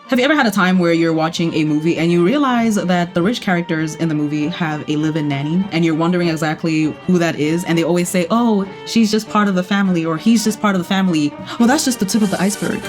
Have you ever had a time where you're watching a movie and you realize that the rich characters in the movie have a live-in nanny and you're wondering exactly who that is, and they always say, oh, she's just part of the family or he's just part of the family. Well, that's just the tip of the iceberg.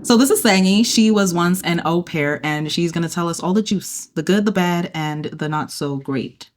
So this is Sangi. She was once an au pair, and she's going to tell us all the juice, the good, the bad, and the not so great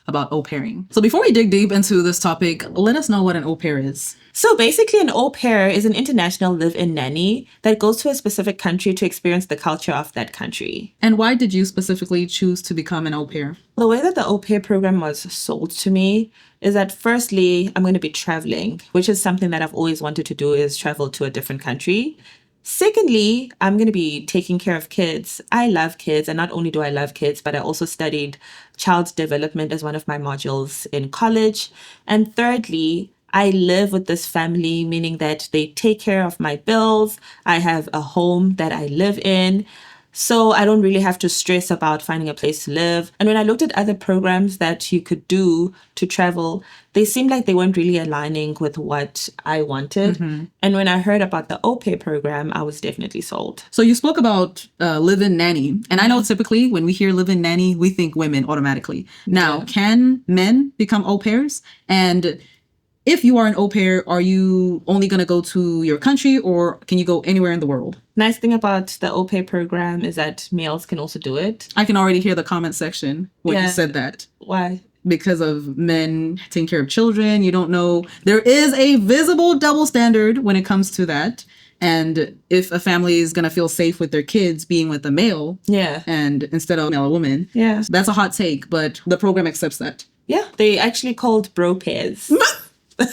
about au pairing. So before we dig deep into this topic, let us know what an au pair is. So basically, an au pair is an international live-in nanny that goes to a specific country to experience the culture of that country. And why did you specifically choose to become an au pair? The way that the au pair program was sold to me is that firstly, I'm going to be traveling, which is something that I've always wanted to do, is travel to a different country. Secondly, I'm going to be taking care of kids. I love kids, and not only do I love kids, but I also studied child development as one of my modules in college. And thirdly, I live with this family, meaning that they take care of my bills. I have a home that I live in. So I don't really have to stress about finding a place to live. And when I looked at other programs that you could do to travel, they seemed like they weren't really aligning with what I wanted. Mm-hmm. And when I heard about the au pair program, I was definitely sold. So you spoke about live-in nanny. And I know typically when we hear live-in nanny, we think women automatically. Now, Can men become au pairs? And if you are an au pair, are you only going to go to your country or can you go anywhere in the world? Nice thing about the au pair program is that males can also do it. I can already hear the comment section when you said that. Why? Because of men taking care of children. You don't know. There is a visible double standard when it comes to that. And if a family is going to feel safe with their kids being with a male and instead of a male or woman, that's a hot take, but the program accepts that. Yeah, they actually called bro pairs. I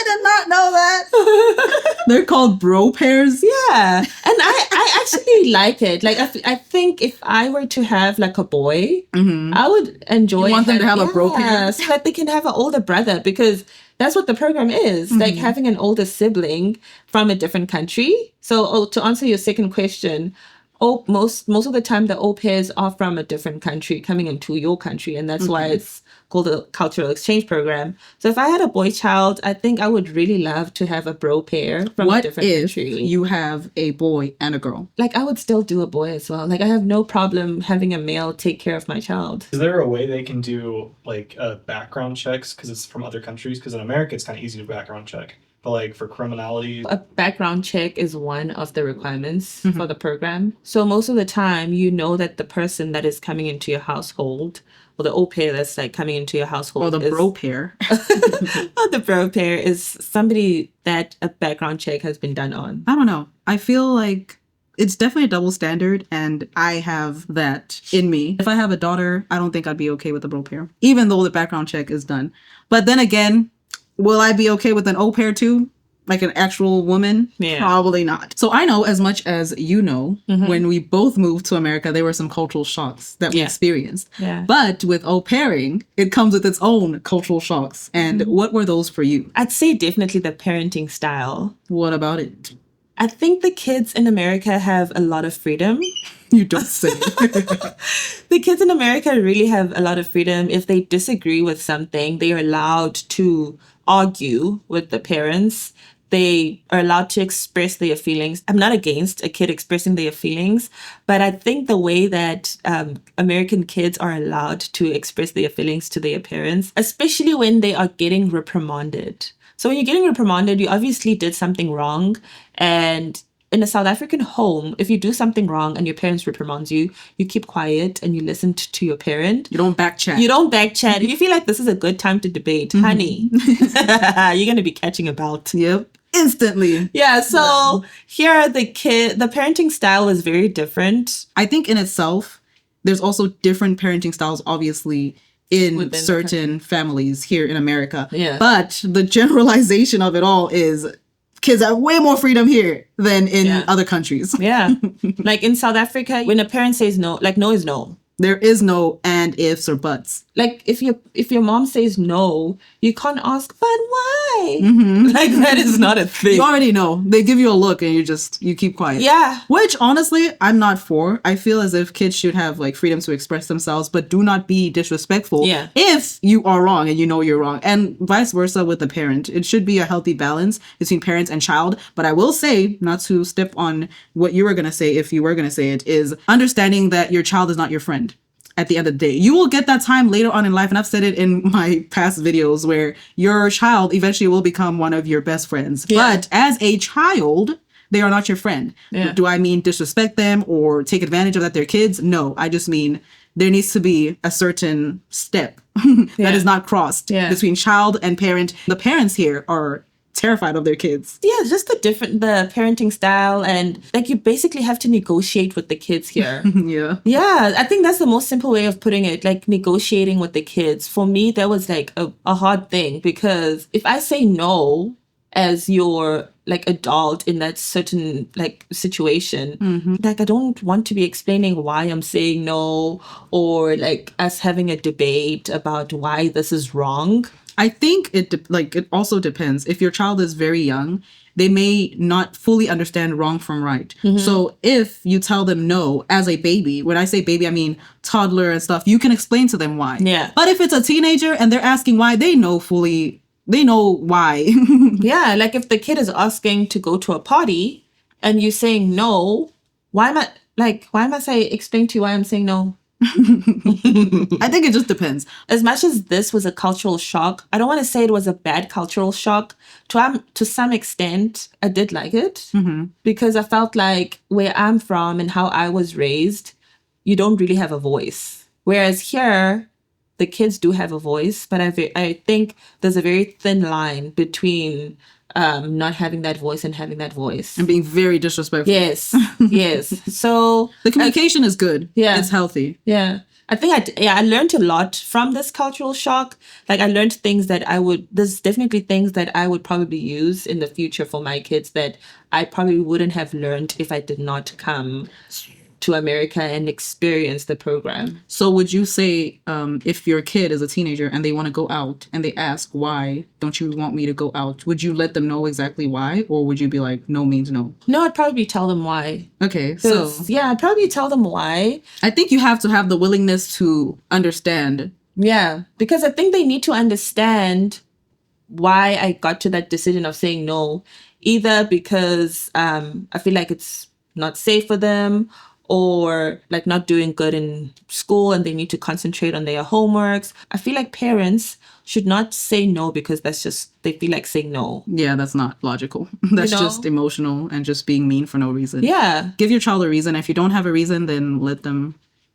did not know that. They're called bro pairs? Yeah. And I actually like it. Like, I think if I were to have like a boy, I would enjoy You want them to have a bro pair? So that they can have an older brother, because that's what the program is. Like having an older sibling from a different country. So to answer your second question, most of the time the au pairs are from a different country coming into your country, and that's why it's called a cultural exchange program. So if I had a boy child, I think I would really love to have a bro pair from a different country. What if you have a boy and a girl? Like, I would still do a boy as well. Like, I have no problem having a male take care of my child. Is there a way they can do like background checks because it's from other countries? Because in America it's kind of easy to background check. But like for criminality, a background check is one of the requirements for the program. So most of the time, you know that the person that is coming into your household, or the au pair that's like coming into your household, or the bro pair, the bro pair is somebody that a background check has been done on. I don't know. I feel like it's definitely a double standard, and I have that in me. If I have a daughter, I don't think I'd be okay with the bro pair, even though the background check is done. But then again, will I be okay with an au pair too? Like an actual woman? Yeah. Probably not. So I know as much as you know, when we both moved to America, there were some cultural shocks that we experienced. Yeah. But with au pairing, it comes with its own cultural shocks. And what were those for you? I'd say definitely the parenting style. What about it? I think the kids in America have a lot of freedom. You don't say. The kids in America really have a lot of freedom. If they disagree with something, they are allowed to argue with the parents. They are allowed to express their feelings. I'm not against a kid expressing their feelings, but I think the way that American kids are allowed to express their feelings to their parents, especially when they are getting reprimanded. So when you're getting reprimanded, you obviously did something wrong. And in a South African home, if you do something wrong and your parents reprimand you, you keep quiet and you listen to your parent. You don't backchat. If you feel like this is a good time to debate, honey, you're going to be catching a bout. Yep. Instantly. Yeah. So here, the parenting style is very different. I think in itself, there's also different parenting styles, obviously, in within certain families here in America. Yeah. But the generalization of it all is kids have way more freedom here than in other countries. Yeah. Like in South Africa, when a parent says no, like no is no. There is no and and ifs or buts. Like if your mom says no, you can't ask, but why? Mm-hmm. Like that is not a thing. You already know. They give you a look and you keep quiet. Yeah. Which honestly, I'm not for. I feel as if kids should have like freedom to express themselves, but do not be disrespectful if you are wrong and you know you're wrong. And vice versa with the parent. It should be a healthy balance between parents and child. But I will say, not to step on what you were going to say if you were going to say it, is understanding that your child is not your friend. At the end of the day, you will get that time later on in life, and I've said it in my past videos, where your child eventually will become one of your best friends. Yeah. But as a child, they are not your friend. Yeah. Do I mean disrespect them or take advantage of that they're kids? No, I just mean there needs to be a certain step that is not crossed between child and parent. The parents here are terrified of their kids. Yeah, just the parenting style, and like you basically have to negotiate with the kids here. Yeah, I think that's the most simple way of putting it, like negotiating with the kids. For me, that was like a hard thing, because if I say no as your like adult in that certain like situation, like I don't want to be explaining why I'm saying no, or like us having a debate about why this is wrong. I think it also depends. If your child is very young, they may not fully understand wrong from right. So if you tell them no as a baby, when I say baby, I mean toddler and stuff, you can explain to them why. Yeah. But if it's a teenager and they're asking why, they know why. Yeah, like if the kid is asking to go to a party and you're saying no, why must I explain to you why I'm saying no? I think it just depends. As much as this was a cultural shock, I don't want to say it was a bad cultural shock. To some extent, I did like it, because I felt like where I'm from and how I was raised, you don't really have a voice. Whereas here, the kids do have a voice, but I think there's a very thin line between not having that voice and having that voice. And being very disrespectful. Yes, yes. So the communication is good. Yeah. It's healthy. Yeah. I think I learned a lot from this cultural shock. Like I learned things that there's definitely things that I would probably use in the future for my kids that I probably wouldn't have learned if I did not come to America and experience the program. So would you say if your kid is a teenager and they want to go out and they ask, why don't you want me to go out? Would you let them know exactly why? Or would you be like, no means no? No, I'd probably tell them why. Okay, so. Yeah, I'd probably tell them why. I think you have to have the willingness to understand. Yeah, because I think they need to understand why I got to that decision of saying no. Either because I feel like it's not safe for them, or like not doing good in school and they need to concentrate on their homeworks. I feel like parents should not say no because they feel like saying no. Yeah, that's not logical. That's just emotional and just being mean for no reason. Yeah. Give your child a reason. If you don't have a reason, then let them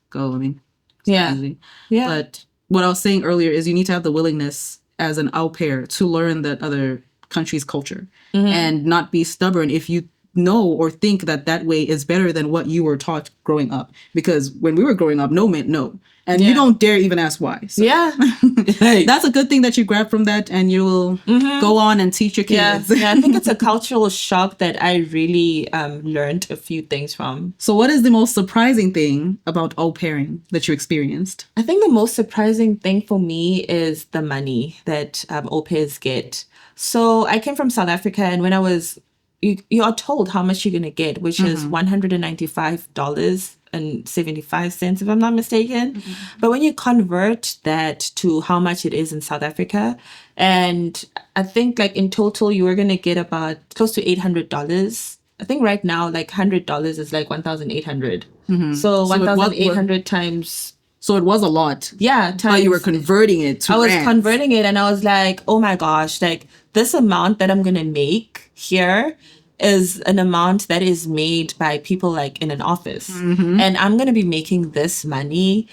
go. I mean, it's easy. Yeah. But what I was saying earlier is you need to have the willingness as an au pair to learn that other country's culture and not be stubborn if you know or think that way is better than what you were taught growing up. Because when we were growing up, no meant no. And you don't dare even ask why. So that's a good thing that you grab from that, and you will go on and teach your kids. Yeah, I think it's a cultural shock that I really learned a few things from. So what is the most surprising thing about au pairing that you experienced? I think the most surprising thing for me is the money that au pairs get. So I came from South Africa, and when I was you are told how much you're going to get, which is $195.75, if I'm not mistaken. But when you convert that to how much it is in South Africa, and I think like in total, you are going to get about close to $800. I think right now, like $100 is like 1,800. So 1,800 times. So it was a lot. Yeah. But you were converting it to I was converting it, and I was like, oh my gosh, like this amount that I'm going to make here is an amount that is made by people like in an office. And I'm going to be making this money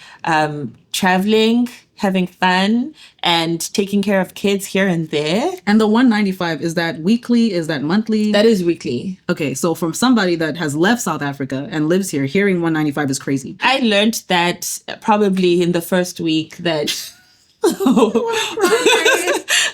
traveling, having fun, and taking care of kids here and there. And the $195, is that weekly? Is that monthly? That is weekly. Okay, so from somebody that has left South Africa and lives here, hearing $195 is crazy. I learned that probably in the first week that...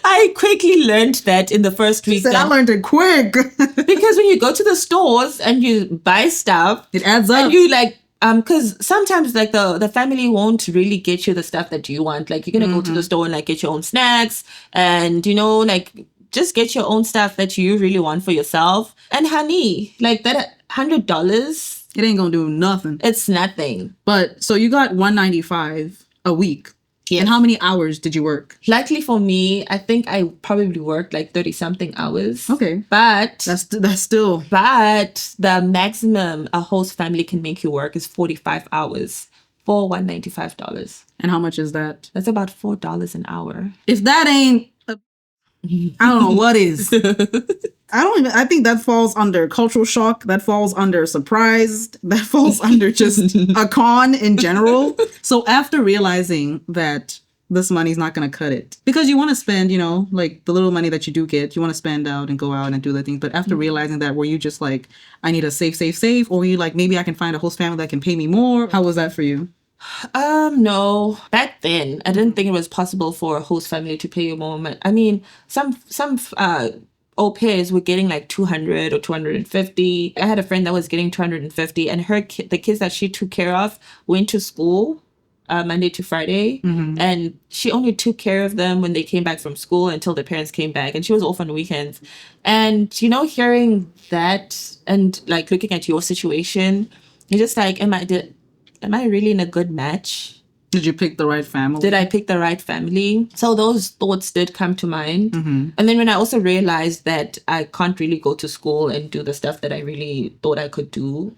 I quickly learned that in the first week. I learned it quick. Because when you go to the stores and you buy stuff, it adds up. And you like Because sometimes like the family won't really get you the stuff that you want. Like you're gonna go to the store and like get your own snacks and like just get your own stuff that you really want for yourself. And honey, like that $100, It ain't gonna do nothing. it's nothing. But so you got $195 a week. Yes. And how many hours did you work? Luckily for me, I think I probably worked like 30 something hours. Okay. But That's still. But the maximum a host family can make you work is 45 hours for $195. And how much is that? That's about $4 an hour. If that ain't, I don't know what is. I think that falls under cultural shock. That falls under surprised. That falls under just a con in general. So after realizing that this money's not going to cut it, because you want to spend, like the little money that you do get, you want to spend out and go out and do the things. But after realizing that, were you just like, I need to save? Or were you like, maybe I can find a host family that can pay me more? How was that for you? No. Back then, I didn't think it was possible for a host family to pay you more. I mean, some au pairs were getting like 200 or 250. I had a friend that was getting 250, and the kids that she took care of went to school Monday to Friday, and she only took care of them when they came back from school until their parents came back, and she was off on the weekends. And hearing that and like looking at your situation, you're just like, am I really in a good match? Did you pick the right family? Did I pick the right family? So those thoughts did come to mind. And then when I also realized that I can't really go to school and do the stuff that I really thought I could do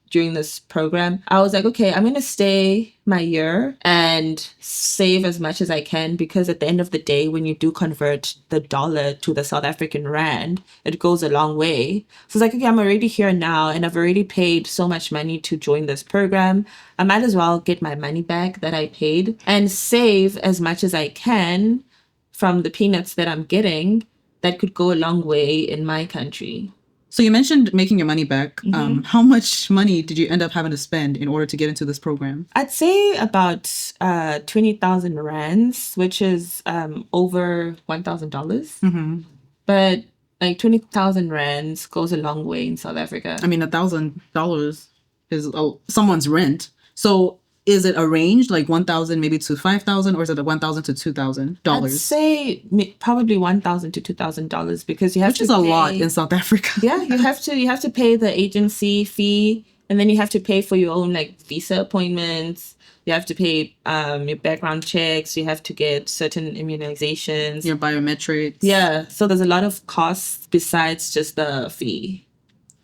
during this program, I was like, okay, I'm going to stay my year and save as much as I can, because at the end of the day, when you do convert the dollar to the South African rand, it goes a long way. So it's like, okay, I'm already here now and I've already paid so much money to join this program. I might as well get my money back that I paid and save as much as I can from the peanuts that I'm getting. That could go a long way in my country. So you mentioned making your money back. How much money did you end up having to spend in order to get into this program? I'd say about 20,000 rands, which is over $1,000. But like 20,000 rands goes a long way in South Africa. I mean, $1,000 is someone's rent. So is it arranged like 1,000 maybe to 5,000, or is it a 1,000 to $2,000? I'd say probably $1,000 to $2,000, because you have Which is a lot in South Africa. Yeah, you have to pay the agency fee, and then you have to pay for your own like visa appointments. You have to pay your background checks. You have to get certain immunizations. Your biometrics. Yeah, so there's a lot of costs besides just the fee.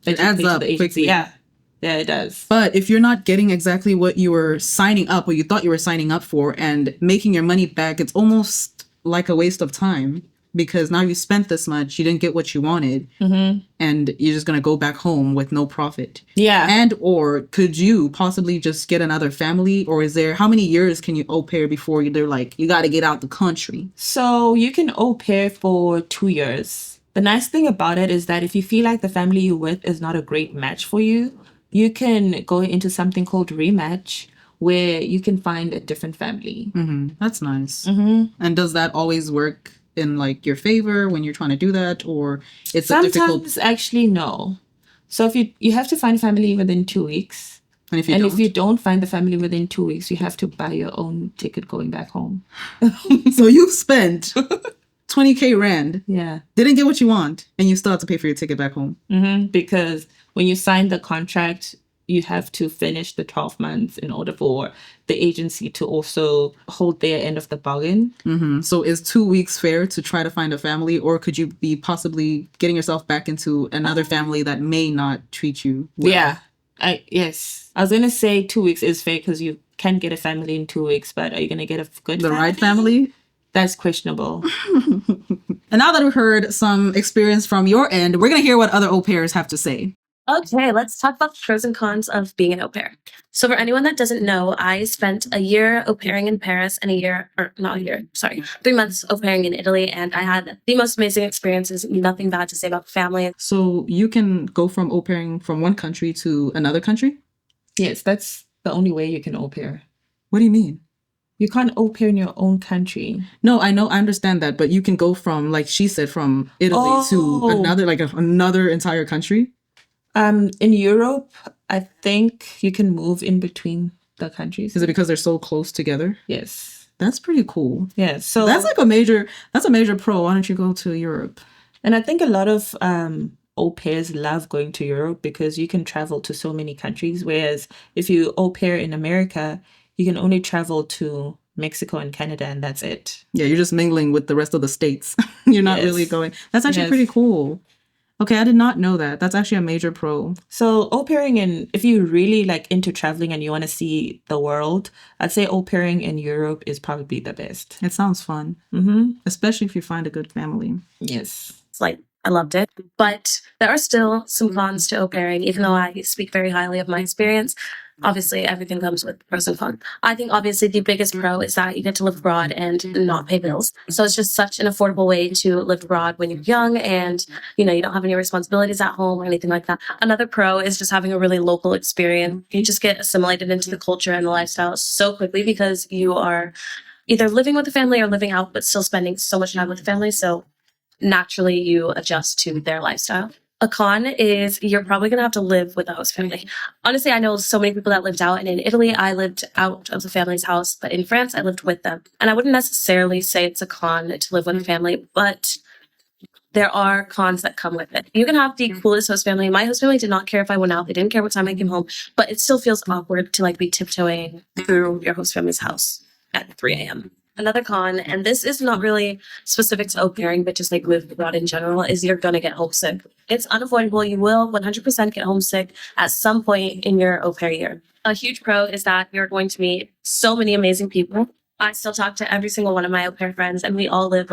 It adds up quickly. Yeah, it does. But if you're not getting exactly what you were signing up, or you thought you were signing up for, and making your money back, it's almost like a waste of time, because now you spent this much, you didn't get what you wanted, and you're just going to go back home with no profit. Yeah. And or could you possibly just get another family, or how many years can you au pair before they're like, you got to get out the country? So you can au pair for 2 years. The nice thing about it is that if you feel like the family you're with is not a great match for you, you can go into something called Rematch, where you can find a different family. That's nice. And does that always work in like your favor when you're trying to do that, or it's sometimes actually no. So if you have to find family within 2 weeks, and if you don't find the family within 2 weeks, you have to buy your own ticket going back home. So you spent 20K rand. Yeah. Didn't get what you want, and you still have to pay for your ticket back home. Because when you sign the contract, you have to finish the 12 months in order for the agency to also hold their end of the bargain. So is 2 weeks fair to try to find a family, or could you be possibly getting yourself back into another family that may not treat you well? Yeah. Yes. I was going to say 2 weeks is fair, because you can get a family in 2 weeks, but are you going to get a good family? Right family? That's questionable. And now that we've heard some experience from your end, we're going to hear what other au pairs have to say. Okay, let's talk about the pros and cons of being an au pair. So for anyone that doesn't know, I spent a year au pairing in Paris and 3 months au pairing in Italy, and I had the most amazing experiences. Nothing bad to say about family. So you can go from au pairing from one country to another country? Yes, that's the only way you can au pair. What do you mean? You can't au pair in your own country. No, I know, I understand that, but you can go from, like she said, from Italy to another entire country. In Europe, I think you can move in between the countries. Is it because they're so close together? Yes. That's pretty cool. Yeah. So That's like a major pro. Why don't you go to Europe? and I think a lot of au pairs love going to Europe because you can travel to so many countries. Whereas if you au pair in America, you can only travel to Mexico and Canada, and that's it. Yeah, you're just mingling with the rest of the states. You're not really going. That's actually pretty cool. Okay, I did not know that. That's actually a major pro. So au pairing if you really like into traveling and you want to see the world, I'd say au pairing in Europe is probably the best. It sounds fun. Especially if you find a good family. Yes. It's like, I loved it. But there are still some cons to au pairing, even though I speak very highly of my experience. Obviously, everything comes with pros and cons. I think obviously the biggest pro is that you get to live abroad and not pay bills. So it's just such an affordable way to live abroad when you're young and, you don't have any responsibilities at home or anything like that. Another pro is just having a really local experience. You just get assimilated into the culture and the lifestyle so quickly because you are either living with the family or living out, but still spending so much time with the family. So naturally you adjust to their lifestyle. A con is you're probably going to have to live with a host family. Honestly, I know so many people that lived out, and in Italy, I lived out of the family's house, but in France, I lived with them. And I wouldn't necessarily say it's a con to live with a family, but there are cons that come with it. You can have the coolest host family. My host family did not care if I went out. They didn't care what time I came home, but it still feels awkward to be tiptoeing through your host family's house at 3 a.m. Another con, and this is not really specific to au pairing, but just moving abroad in general, is you're going to get homesick. It's unavoidable. You will 100% get homesick at some point in your au pair year. A huge pro is that you're going to meet so many amazing people. I still talk to every single one of my au pair friends, and we all live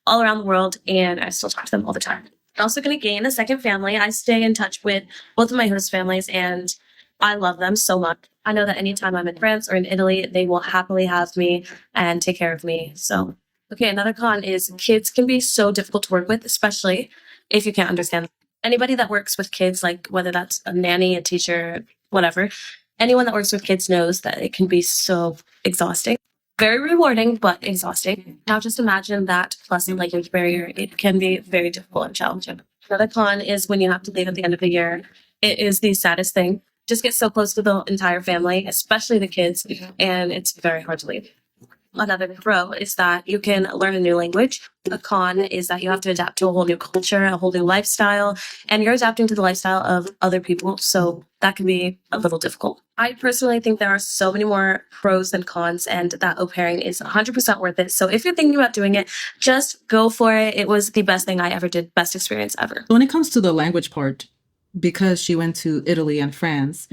all around the world, and I still talk to them all the time. I'm also going to gain a second family. I stay in touch with both of my host families, and I love them so much. I know that anytime I'm in France or in Italy, they will happily have me and take care of me. So, okay, another con is kids can be so difficult to work with, especially if you can't understand them. Anybody that works with kids, whether that's a nanny, a teacher, whatever, anyone that works with kids knows that it can be so exhausting. Very rewarding, but exhausting. Now just imagine that plus a language barrier. It can be very difficult and challenging. Another con is when you have to leave at the end of the year. It is the saddest thing. Just get so close to the entire family, especially the kids, and it's very hard to leave. Another pro is that you can learn a new language. A con is that you have to adapt to a whole new culture, a whole new lifestyle, and you're adapting to the lifestyle of other people, so that can be a little difficult. I personally think there are so many more pros than cons, and that au pairing is 100% worth it. So if you're thinking about doing it, just go for it. It was the best thing I ever did, best experience ever. When it comes to the language part, because she went to Italy and France,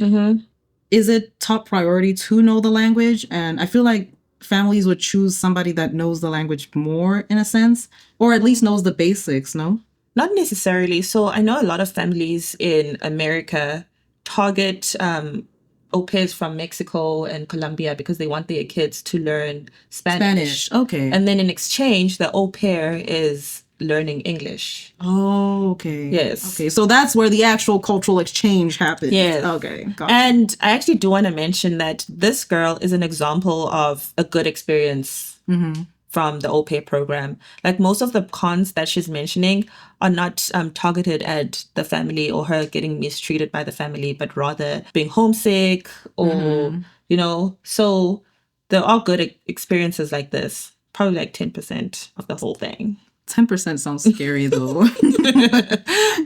is it top priority to know the language? And I feel like families would choose somebody that knows the language more in a sense, or at least knows the basics, no? Not necessarily. So I know a lot of families in America target au pairs from Mexico and Colombia because they want their kids to learn Spanish. Okay. And then in exchange, the au pair is learning English. Oh, okay. Yes. Okay, so that's where the actual cultural exchange happens. Yes. Okay, gotcha. And I actually do want to mention that this girl is an example of a good experience from the au pair program. Most of the cons that she's mentioning are not targeted at the family or her getting mistreated by the family, but rather being homesick or, so there are good experiences like this. Probably 10% of the whole thing. 10% sounds scary though.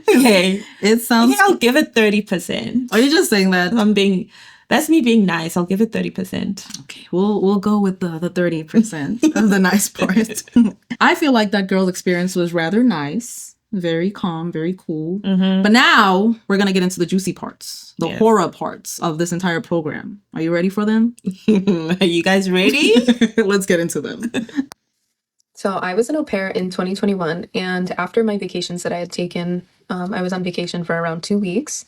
Okay. It sounds... I'll give it 30%. Are you just saying that? That's me being nice. I'll give it 30%. Okay, we'll go with the 30% of the nice part. I feel like that girl's experience was rather nice. Very calm, very cool. But now we're going to get into the juicy parts, the horror parts of this entire program. Are you ready for them? Are you guys ready? Let's get into them. So I was an au pair in 2021, and after my vacations that I had taken, I was on vacation for around 2 weeks.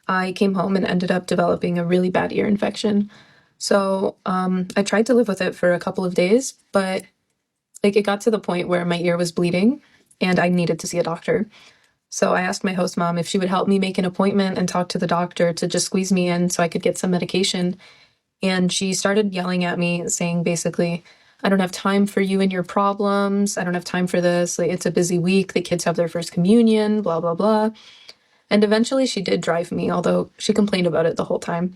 I came home and ended up developing a really bad ear infection. So I tried to live with it for a couple of days, but it got to the point where my ear was bleeding and I needed to see a doctor. So I asked my host mom if she would help me make an appointment and talk to the doctor to just squeeze me in so I could get some medication. And she started yelling at me, saying basically, I don't have time for you and your problems. I don't have time for this. It's a busy week. The kids have their first communion, blah, blah, blah. And eventually she did drive me, although she complained about it the whole time.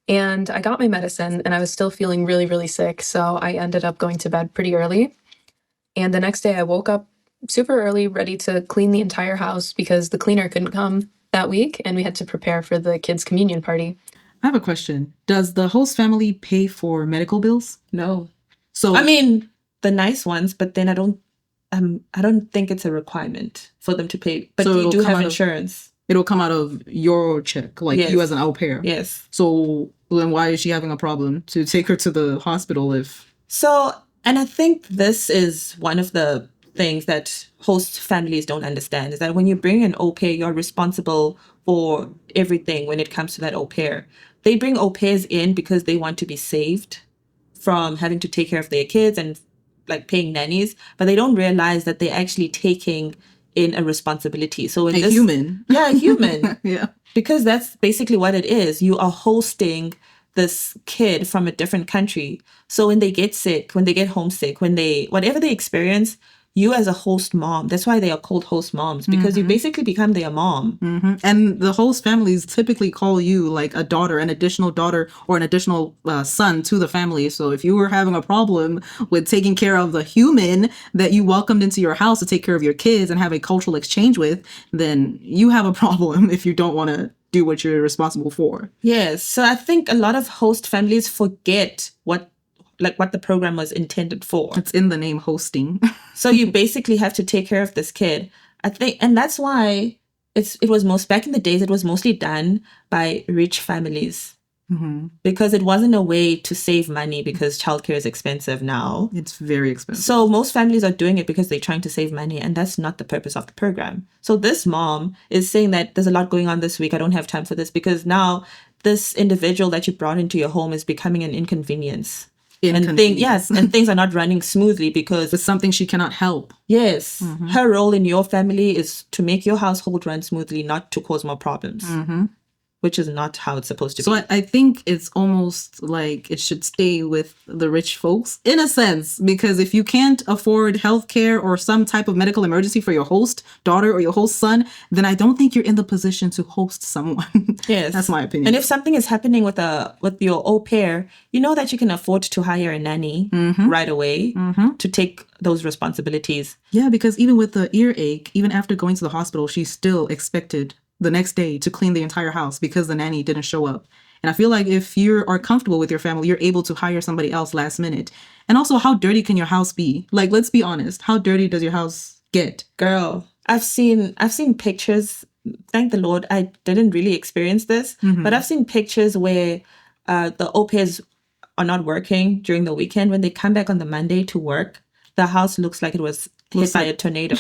And I got my medicine and I was still feeling really, really sick. So I ended up going to bed pretty early. And the next day I woke up super early, ready to clean the entire house because the cleaner couldn't come that week and we had to prepare for the kids' communion party. I have a question. Does the host family pay for medical bills? No. So I mean, the nice ones, but then I don't think it's a requirement for them to pay. But So you it'll do come have out of- insurance. it'll come out of your check, like Yes. you as an au pair. Yes. So then why is she having a problem to take her to the hospital if... So, and I think this is one of the things that host families don't understand is that when you bring an au pair, you're responsible for everything when it comes to that au pair. They bring au pairs in because they want to be saved from having to take care of their kids and like paying nannies, but they don't realize that they're actually taking in a responsibility. So in A human. Yeah, a human. Yeah. Because that's basically what it is. You are hosting this kid from a different country. So when they get sick, when they get homesick, whatever they experience, you as a host mom, that's why they are called host moms, because you basically become their mom. Mm-hmm. And the host families typically call you like a daughter, an additional daughter or an additional son to the family. So if you were having a problem with taking care of the human that you welcomed into your house to take care of your kids and have a cultural exchange with, then you have a problem if you don't want to do what you're responsible for. Yes. So I think a lot of host families forget what the program was intended for. It's in the name, hosting. So you basically have to take care of this kid. I think, and that's why back in the days, it was mostly done by rich families. Mm-hmm. Because it wasn't a way to save money because childcare is expensive now. It's very expensive. So most families are doing it because they're trying to save money, and that's not the purpose of the program. So this mom is saying that there's a lot going on this week. I don't have time for this because now this individual that you brought into your home is becoming an inconvenience. And things are not running smoothly because it's something she cannot help. Yes. Mm-hmm. Her role in your family is to make your household run smoothly, not to cause more problems. Mm-hmm. Which is not how it's supposed to be. So I think it's almost like it should stay with the rich folks in a sense, because if you can't afford healthcare or some type of medical emergency for your host daughter or your host son, then I don't think you're in the position to host someone. Yes. That's my opinion. And if something is happening with your au pair, you know that you can afford to hire a nanny right away to take those responsibilities. Yeah, because even with the earache, even after going to the hospital, she's still expected the next day to clean the entire house because the nanny didn't show up. And I feel like if you are comfortable with your family, you're able to hire somebody else last minute. And also, how dirty can your house be? Like, let's be honest. How dirty does your house get? Girl, I've seen pictures. Thank the Lord, I didn't really experience this, but I've seen pictures where the au pairs are not working during the weekend. When they come back on the Monday to work, the house looks like it was hit by a tornado.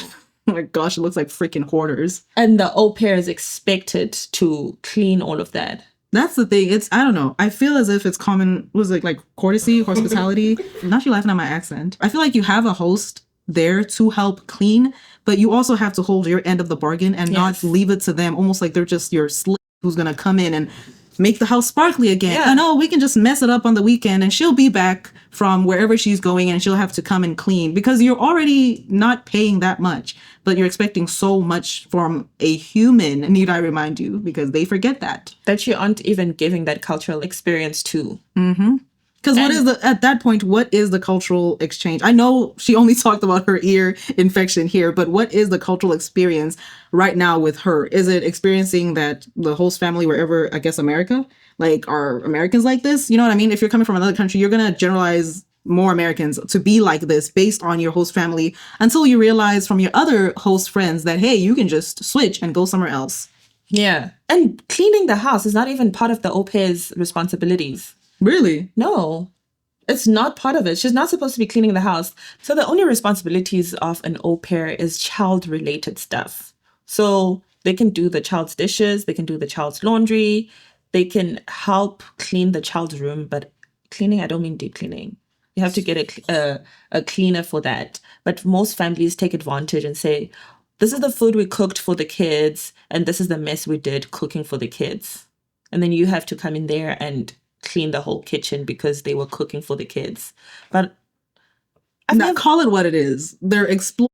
Oh my gosh, it looks like freaking hoarders. And the au pair is expected to clean all of that. That's the thing. I don't know. I feel as if it's common, was it like courtesy, hospitality? I'm not laughing at my accent. I feel like you have a host there to help clean, but you also have to hold your end of the bargain and not leave it to them, almost like they're just your slave who's going to come in and make the house sparkly again. Yeah. I know we can just mess it up on the weekend and she'll be back from wherever she's going and she'll have to come and clean because you're already not paying that much, but you're expecting so much from a human, need I remind you, because they forget that. That you aren't even giving that cultural experience to. Mm-hmm. Because at that point, what is the cultural exchange? I know she only talked about her ear infection here, but what is the cultural experience right now with her? Is it experiencing that the host family, wherever, I guess, America, like, are Americans like this? You know what I mean? If you're coming from another country, you're going to generalize more Americans to be like this based on your host family until you realize from your other host friends that, hey, you can just switch and go somewhere else. Yeah. And cleaning the house is not even part of the au pair's responsibilities. Really? No, it's not part of it. She's not supposed to be cleaning the house. So the only responsibilities of an au pair is child-related stuff. So they can do the child's dishes, they can do the child's laundry, they can help clean the child's room. But cleaning, I don't mean deep cleaning. You have to get a cleaner for that. But most families take advantage and say, this is the food we cooked for the kids, and this is the mess we did cooking for the kids. And then you have to come in there and clean the whole kitchen because they were cooking for the kids. But call it what it is. They're exploiting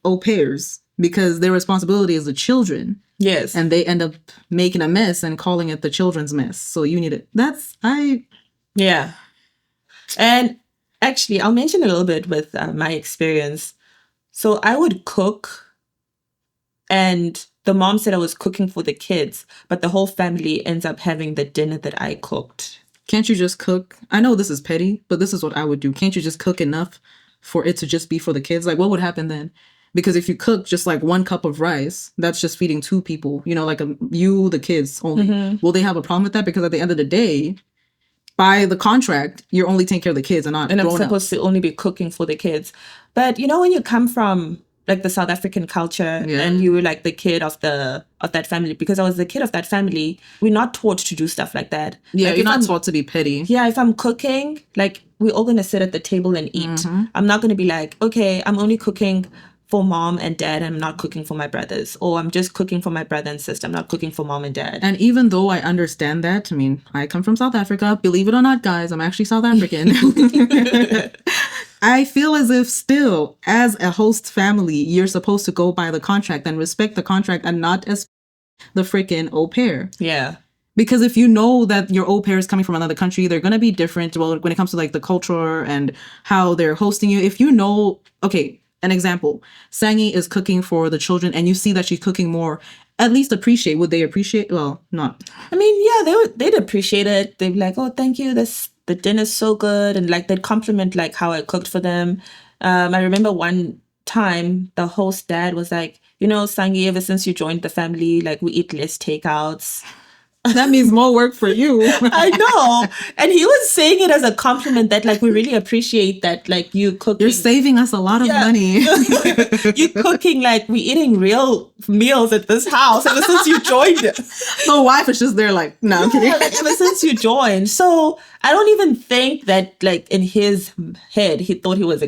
au pairs because their responsibility is the children. Yes. And they end up making a mess and calling it the children's mess. So you need it. Yeah. And actually, I'll mention a little bit with my experience. So I would cook, and the mom said I was cooking for the kids, but the whole family ends up having the dinner that I cooked. Can't you just cook? I know this is petty, but this is what I would do. Can't you just cook enough for it to just be for the kids? Like, what would happen then? Because if you cook just like 1 cup of rice, that's just feeding 2 people, you know, like you, the kids only. Will they have a problem with that? Because at the end of the day, by the contract, you're only taking care of the kids and not And I'm grown-ups. supposed to only be cooking for the kids. But you know, when you come from like the South African culture and you were like the kid of that family, because I was the kid of that family, we're not taught to do stuff like that. Yeah, like you're not taught to be petty. Yeah, if I'm cooking, like we're all gonna sit at the table and eat. I'm not gonna be like, okay, I'm only cooking for mom and dad, and I'm not cooking for my brothers, or I'm just cooking for my brother and sister. I'm not cooking for mom and dad. And even though I understand that, I mean, I come from South Africa. Believe it or not, guys, I'm actually South African. I feel as if still, as a host family, you're supposed to go by the contract and respect the contract and not as the freaking au pair. Yeah. Because if you know that your au pair is coming from another country, they're going to be different. Well, when it comes to like the culture and how they're hosting you, if you know, okay, an example, Sangi is cooking for the children and you see that she's cooking more, at least appreciate. Would they appreciate? Well, not. I mean, yeah, they'd appreciate it. They'd be like, oh, thank you. The dinner's so good. And like they'd compliment like how I cooked for them. I remember one time the host dad was like, you know, Sangi, ever since you joined the family, like we eat less takeouts. That means more work for you. I know. And he was saying it as a compliment that like we really appreciate that like you cooking. You're saving us a lot of money. You cooking like we eating real meals at this house ever since you joined. My wife is just there like, no, I'm kidding. Like, ever since you joined. So I don't even think that like in his head he thought he was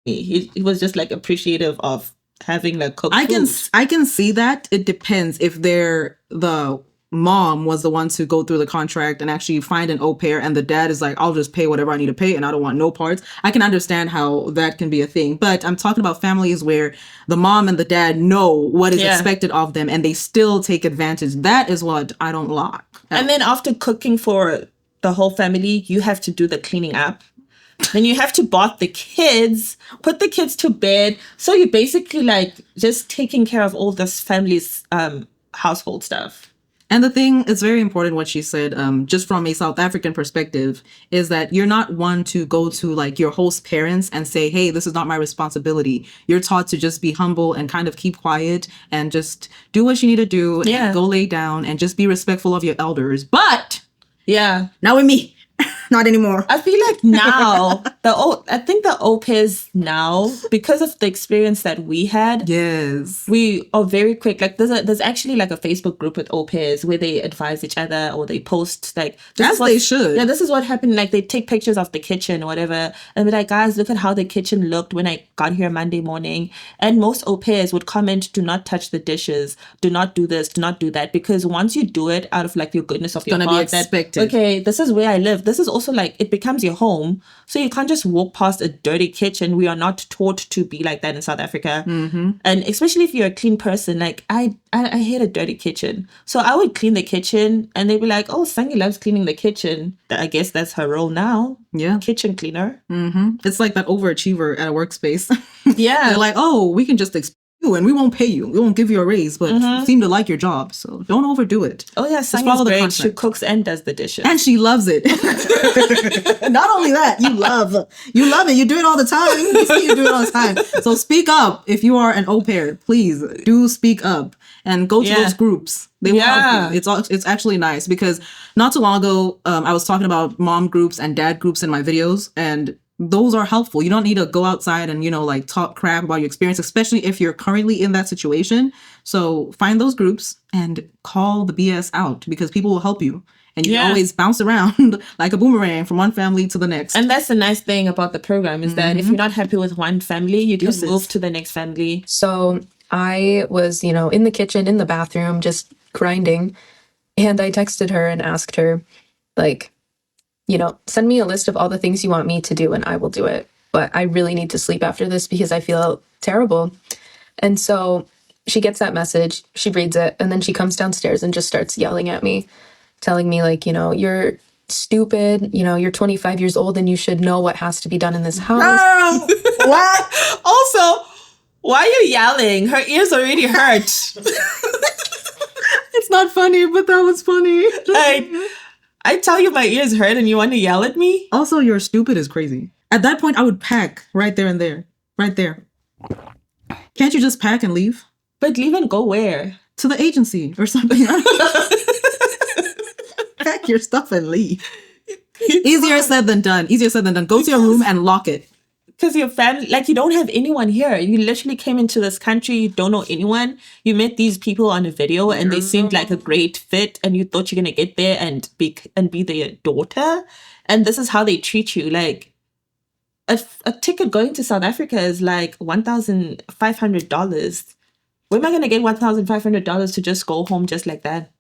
he was just like appreciative of having like cooked food. I can see that. It depends if they're the mom was the one to go through the contract and actually find an au pair and the dad is like, I'll just pay whatever I need to pay and I don't want no parts. I can understand how that can be a thing. But I'm talking about families where the mom and the dad know what is expected of them and they still take advantage. That is what I don't like. And then after cooking for the whole family, you have to do the cleaning up. Then you have to bath the kids, put the kids to bed. So you're basically like just taking care of all this family's household stuff. And the thing is very important what she said, just from a South African perspective, is that you're not one to go to like your host parents and say, hey, this is not my responsibility. You're taught to just be humble and kind of keep quiet and just do what you need to do and go lay down and just be respectful of your elders. But not with me. Not anymore. I feel like now I think the au pairs now, because of the experience that we had, we are very quick. Like there's actually like a Facebook group with au pairs where they advise each other or they post like they should. Yeah, this is what happened. Like they take pictures of the kitchen or whatever and be like, guys, look at how the kitchen looked when I got here Monday morning. And most au pairs would comment, do not touch the dishes, do not do this, do not do that, because once you do it out of like your goodness of your heart, be expected. Okay, this is where I live. This is also like it becomes your home, so you can't just walk past a dirty kitchen. We are not taught to be like that in South Africa, and especially if you're a clean person. Like I hate a dirty kitchen, so I would clean the kitchen, and they'd be like, "Oh, Sangi loves cleaning the kitchen. I guess that's her role now." Yeah, kitchen cleaner. It's like that overachiever at a workspace. Yeah, they're like, "Oh, we can just you and we won't pay you. We won't give you a raise, but you seem to like your job, so don't overdo it." Oh yeah, Sangi's great. She cooks and does the dishes, and she loves it. Not only that, you love it. You do it all the time. You do it all the time. So speak up if you are an au pair. Please do speak up and go to those groups. They will help you. It's actually nice because not too long ago, I was talking about mom groups and dad groups in my videos, and those are helpful. You don't need to go outside and, like talk crap about your experience, especially if you're currently in that situation. So find those groups and call the BS out because people will help you. And you always bounce around like a boomerang from one family to the next. And that's the nice thing about the program is that if you're not happy with one family, you can move to the next family. So I was, in the kitchen, in the bathroom, just grinding. And I texted her and asked her, like, send me a list of all the things you want me to do and I will do it. But I really need to sleep after this because I feel terrible. And so she gets that message, she reads it, and then she comes downstairs and just starts yelling at me, telling me, like, you're stupid, you're 25 years old and you should know what has to be done in this house. Girl, what? Also, why are you yelling? Her ears already hurt. It's not funny, but that was funny. Like, I tell you my ears hurt and you want to yell at me? Also, you're stupid is crazy. At that point, I would pack right there and there. Right there. Can't you just pack and leave? But leave and go where? To the agency or something. Pack your stuff and leave. Easier said than done. Easier said than done. Go to your room and lock it. Because your family, like, you don't have anyone here. You literally came into this country, you don't know anyone. You met these people on a video and they seemed like a great fit and you thought you're going to get there and be their daughter. And this is how they treat you. Like, a ticket going to South Africa is like $1,500. Where am I going to get $1,500 to just go home just like that?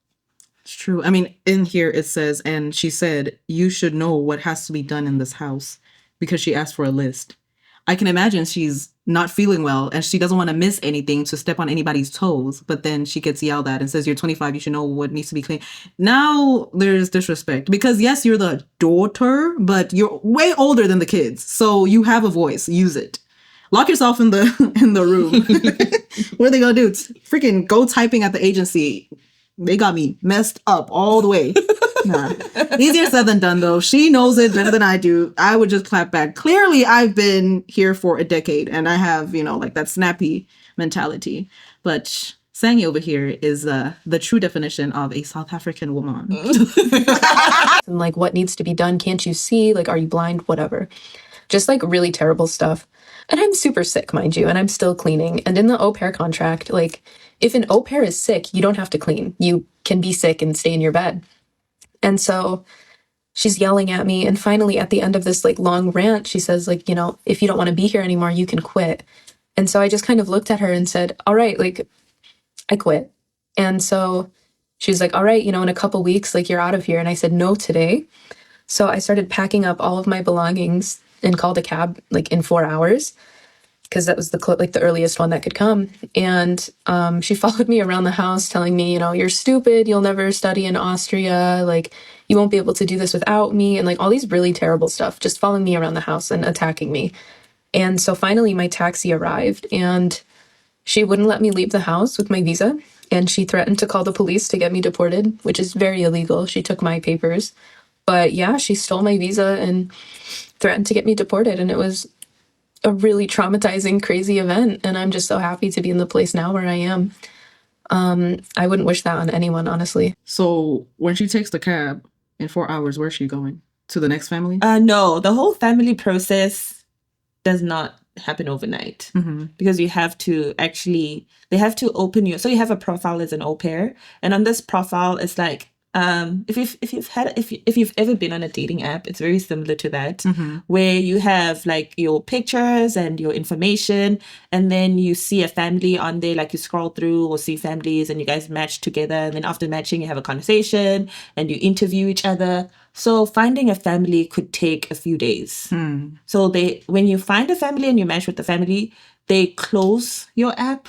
It's true. I mean, in here it says, and she said, you should know what has to be done in this house because she asked for a list. I can imagine she's not feeling well and she doesn't want to miss anything to step on anybody's toes. But then she gets yelled at and says, you're 25, you should know what needs to be clean. Now there's disrespect because yes, you're the daughter, but you're way older than the kids. So you have a voice, use it. Lock yourself in the room. What are they gonna do? Freaking go typing at the agency. They got me messed up all the way. Nah. Easier said than done, though. She knows it better than I do. I would just clap back. Clearly, I've been here for a decade, and I have, like that snappy mentality. But Sangi over here is the true definition of a South African woman. And like, what needs to be done? Can't you see? Like, are you blind? Whatever. Just like really terrible stuff. And I'm super sick, mind you, and I'm still cleaning. And in the au pair contract, like, if an au pair is sick, you don't have to clean. You can be sick and stay in your bed. And so she's yelling at me. And finally, at the end of this like long rant, she says, like, if you don't want to be here anymore, you can quit. And so I just kind of looked at her and said, all right, like, I quit. And so she was like, all right, in a couple weeks, like, you're out of here. And I said, no, today. So I started packing up all of my belongings and called a cab like in 4 hours because that was the earliest one that could come. And she followed me around the house telling me, you're stupid. You'll never study in Austria. Like, you won't be able to do this without me. And like all these really terrible stuff, just following me around the house and attacking me. And so finally my taxi arrived and she wouldn't let me leave the house with my visa. And she threatened to call the police to get me deported, which is very illegal. She took my papers. But yeah, she stole my visa and threatened to get me deported. And it was a really traumatizing, crazy event. And I'm just so happy to be in the place now where I am. I wouldn't wish that on anyone, honestly. So when she takes the cab in 4 hours, where's she going? To the next family? No, the whole family process does not happen overnight because you have to they have to open so you have a profile as an au pair. And on this profile, it's like, if you've ever been on a dating app, it's very similar to that, where you have like your pictures and your information, and then you see a family on there, like you scroll through or see families and you guys match together, and then after matching you have a conversation and you interview each other. So finding a family could take a few days. So when you find a family and you match with the family, they close your app.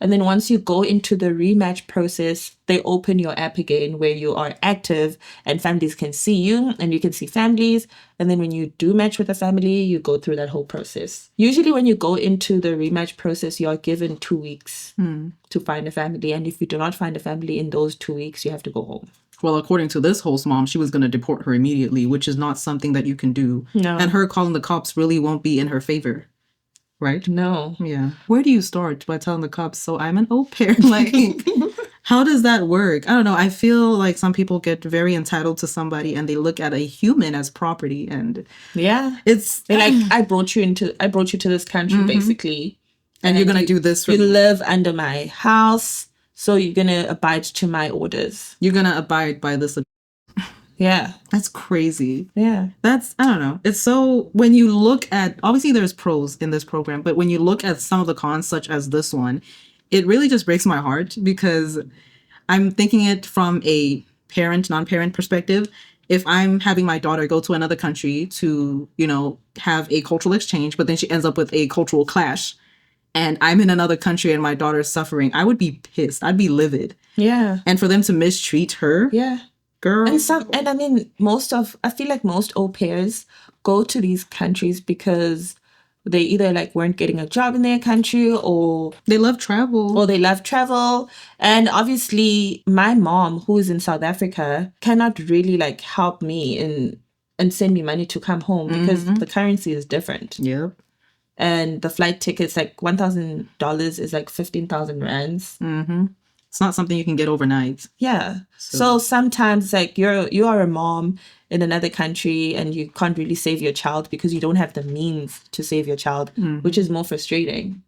And then once you go into the rematch process, they open your app again where you are active and families can see you and you can see families. And then when you do match with a family, you go through that whole process. Usually when you go into the rematch process, you are given 2 weeks to find a family. And if you do not find a family in those 2 weeks, you have to go home. Well, according to this host mom, she was going to deport her immediately, which is not something that you can do. No. And her calling the cops really won't be in her favor. Right? No. Yeah. Where do you start by telling the cops, so I'm an au pair? Like, how does that work? I don't know. I feel like some people get very entitled to somebody and they look at a human as property. And yeah, they're like, I brought you to this country, basically. And you're going to do this for you me. live under my house, so you're going to abide to my orders. You're going to abide by this. Yeah. That's crazy. Yeah. I don't know. It's so, when you look at, obviously there's pros in this program, but when you look at some of the cons, such as this one, it really just breaks my heart because I'm thinking it from a parent, non-parent perspective. If I'm having my daughter go to another country to, have a cultural exchange, but then she ends up with a cultural clash, and I'm in another country and my daughter's suffering, I would be pissed. I'd be livid. Yeah. And for them to mistreat her, Yeah. girl. And I mean, I feel like most au pairs go to these countries because they either like weren't getting a job in their country or they love travel. And obviously my mom, who is in South Africa, cannot really like help me and send me money to come home because the currency is different. Yep. And the flight tickets, like $1,000 is like 15,000 rands. It's not something you can get overnight. Yeah. So sometimes like you are a mom in another country and you can't really save your child because you don't have the means to save your child, which is more frustrating.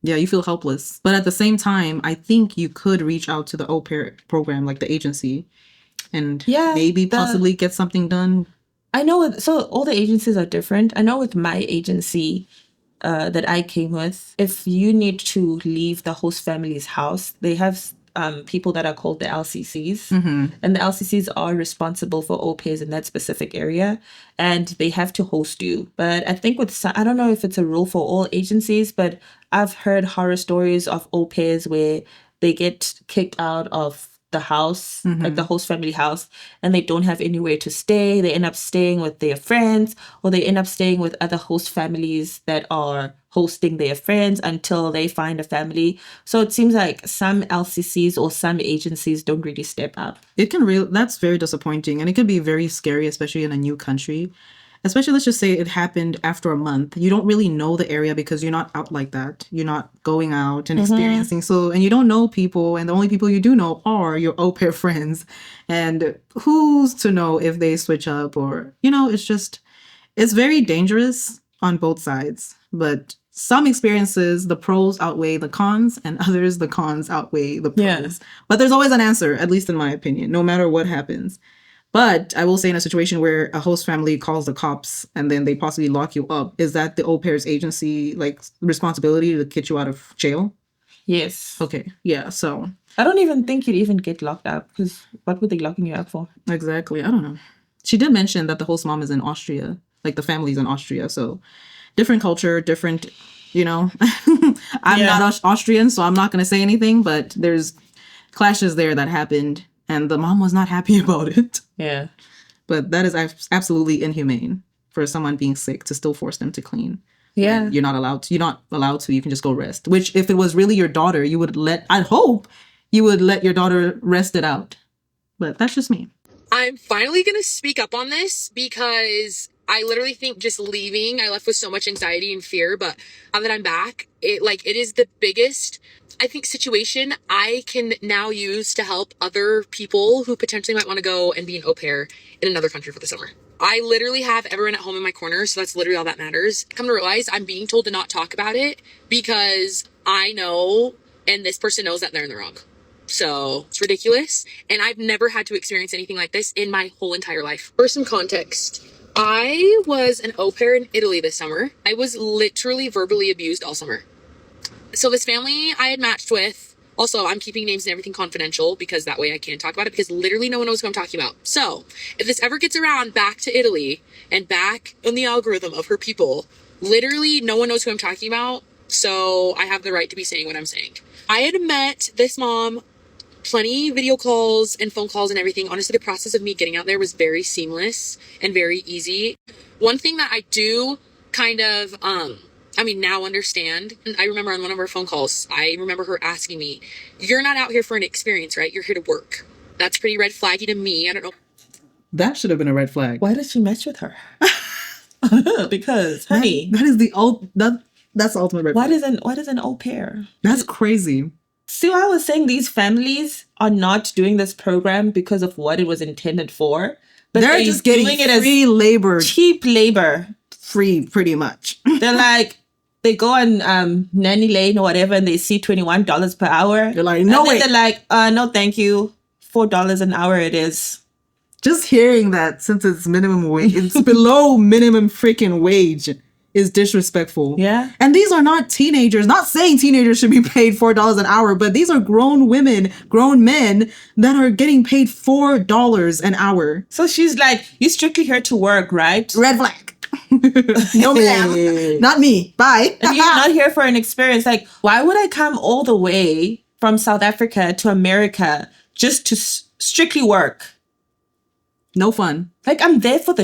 Yeah, you feel helpless. But at the same time, I think you could reach out to the au pair program, like the agency, and maybe possibly get something done. I know. So all the agencies are different. I know with my agency that I came with, if you need to leave the host family's house, they have people that are called the LCCs. And the LCCs are responsible for au pairs in that specific area. And they have to host you. But I think I don't know if it's a rule for all agencies, but I've heard horror stories of au pairs where they get kicked out of the house, like the host family house, and they don't have anywhere to stay. They end up staying with their friends, or they end up staying with other host families that are hosting their friends until they find a family. So it seems like some LCCs or some agencies don't really step up. That's very disappointing, and it can be very scary, especially in a new country. Especially, let's just say it happened after a month. You don't really know the area because you're not out like that. You're not going out and experiencing. And you don't know people. And the only people you do know are your au pair friends. And who's to know if they switch up or, it's very dangerous on both sides. But some experiences, the pros outweigh the cons, and others, the cons outweigh the pros. Yeah. But there's always an answer, at least in my opinion, no matter what happens. But I will say in a situation where a host family calls the cops and then they possibly lock you up, is that the au pair's agency, like, responsibility to get you out of jail? Yes. Okay. Yeah. So I don't even think you'd even get locked up because what were they locking you up for? Exactly. I don't know. She did mention that the host mom is in Austria, like the family's in Austria. So different culture, different, I'm not Austrian, so I'm not going to say anything, but there's clashes there that happened. And the mom was not happy about it. Yeah. But that is absolutely inhumane for someone being sick to still force them to clean. Yeah. You're not allowed to. You can just go rest. Which, if it was really your daughter, I'd hope you would let your daughter rest it out. But that's just me. I'm finally going to speak up on this because I literally think just leaving, I left with so much anxiety and fear. But now that I'm back, it is the biggest, I think, situation I can now use to help other people who potentially might want to go and be an au pair in another country for the summer. I literally have everyone at home in my corner, so that's literally all that matters. Come to realize I'm being told to not talk about it because I know, and this person knows that they're in the wrong. So it's ridiculous. And I've never had to experience anything like this in my whole entire life. For some context, I was an au pair in Italy this summer. I was literally verbally abused all summer. So this family I had matched with, also I'm keeping names and everything confidential because that way I can't talk about it because literally no one knows who I'm talking about. So if this ever gets around back to Italy and back in the algorithm of her people, literally no one knows who I'm talking about. So I have the right to be saying what I'm saying. I had met this mom plenty video calls and phone calls and everything. Honestly, the process of me getting out there was very seamless and very easy. One thing that I do kind of, now understand, and I remember on one of our phone calls, I remember her asking me, "You're not out here for an experience, right? You're here to work." That's pretty red flaggy to me. I don't know. That should have been a red flag. Why did she match with her? Because, honey, that's the ultimate red flag. What is an au pair? That's crazy. See, I was saying these families are not doing this program because of what it was intended for. But they're just getting it free labor. Cheap labor. Free, pretty much. They're like, they go on Nanny Lane or whatever and they see $21 per hour. They're like, no way. They're like, no, thank you. $4 an hour it is. Just hearing that, since it's minimum wage, it's below minimum freaking wage, is disrespectful. Yeah. And these are not teenagers. Not saying teenagers should be paid $4 an hour, but these are grown women, grown men that are getting paid $4 an hour. So she's like, "You strictly here to work, right?" Red flag. No, ma'am. Not me. Bye. And you're not here for an experience. Like, why would I come all the way from South Africa to America just to strictly work? No fun. Like, I'm there for the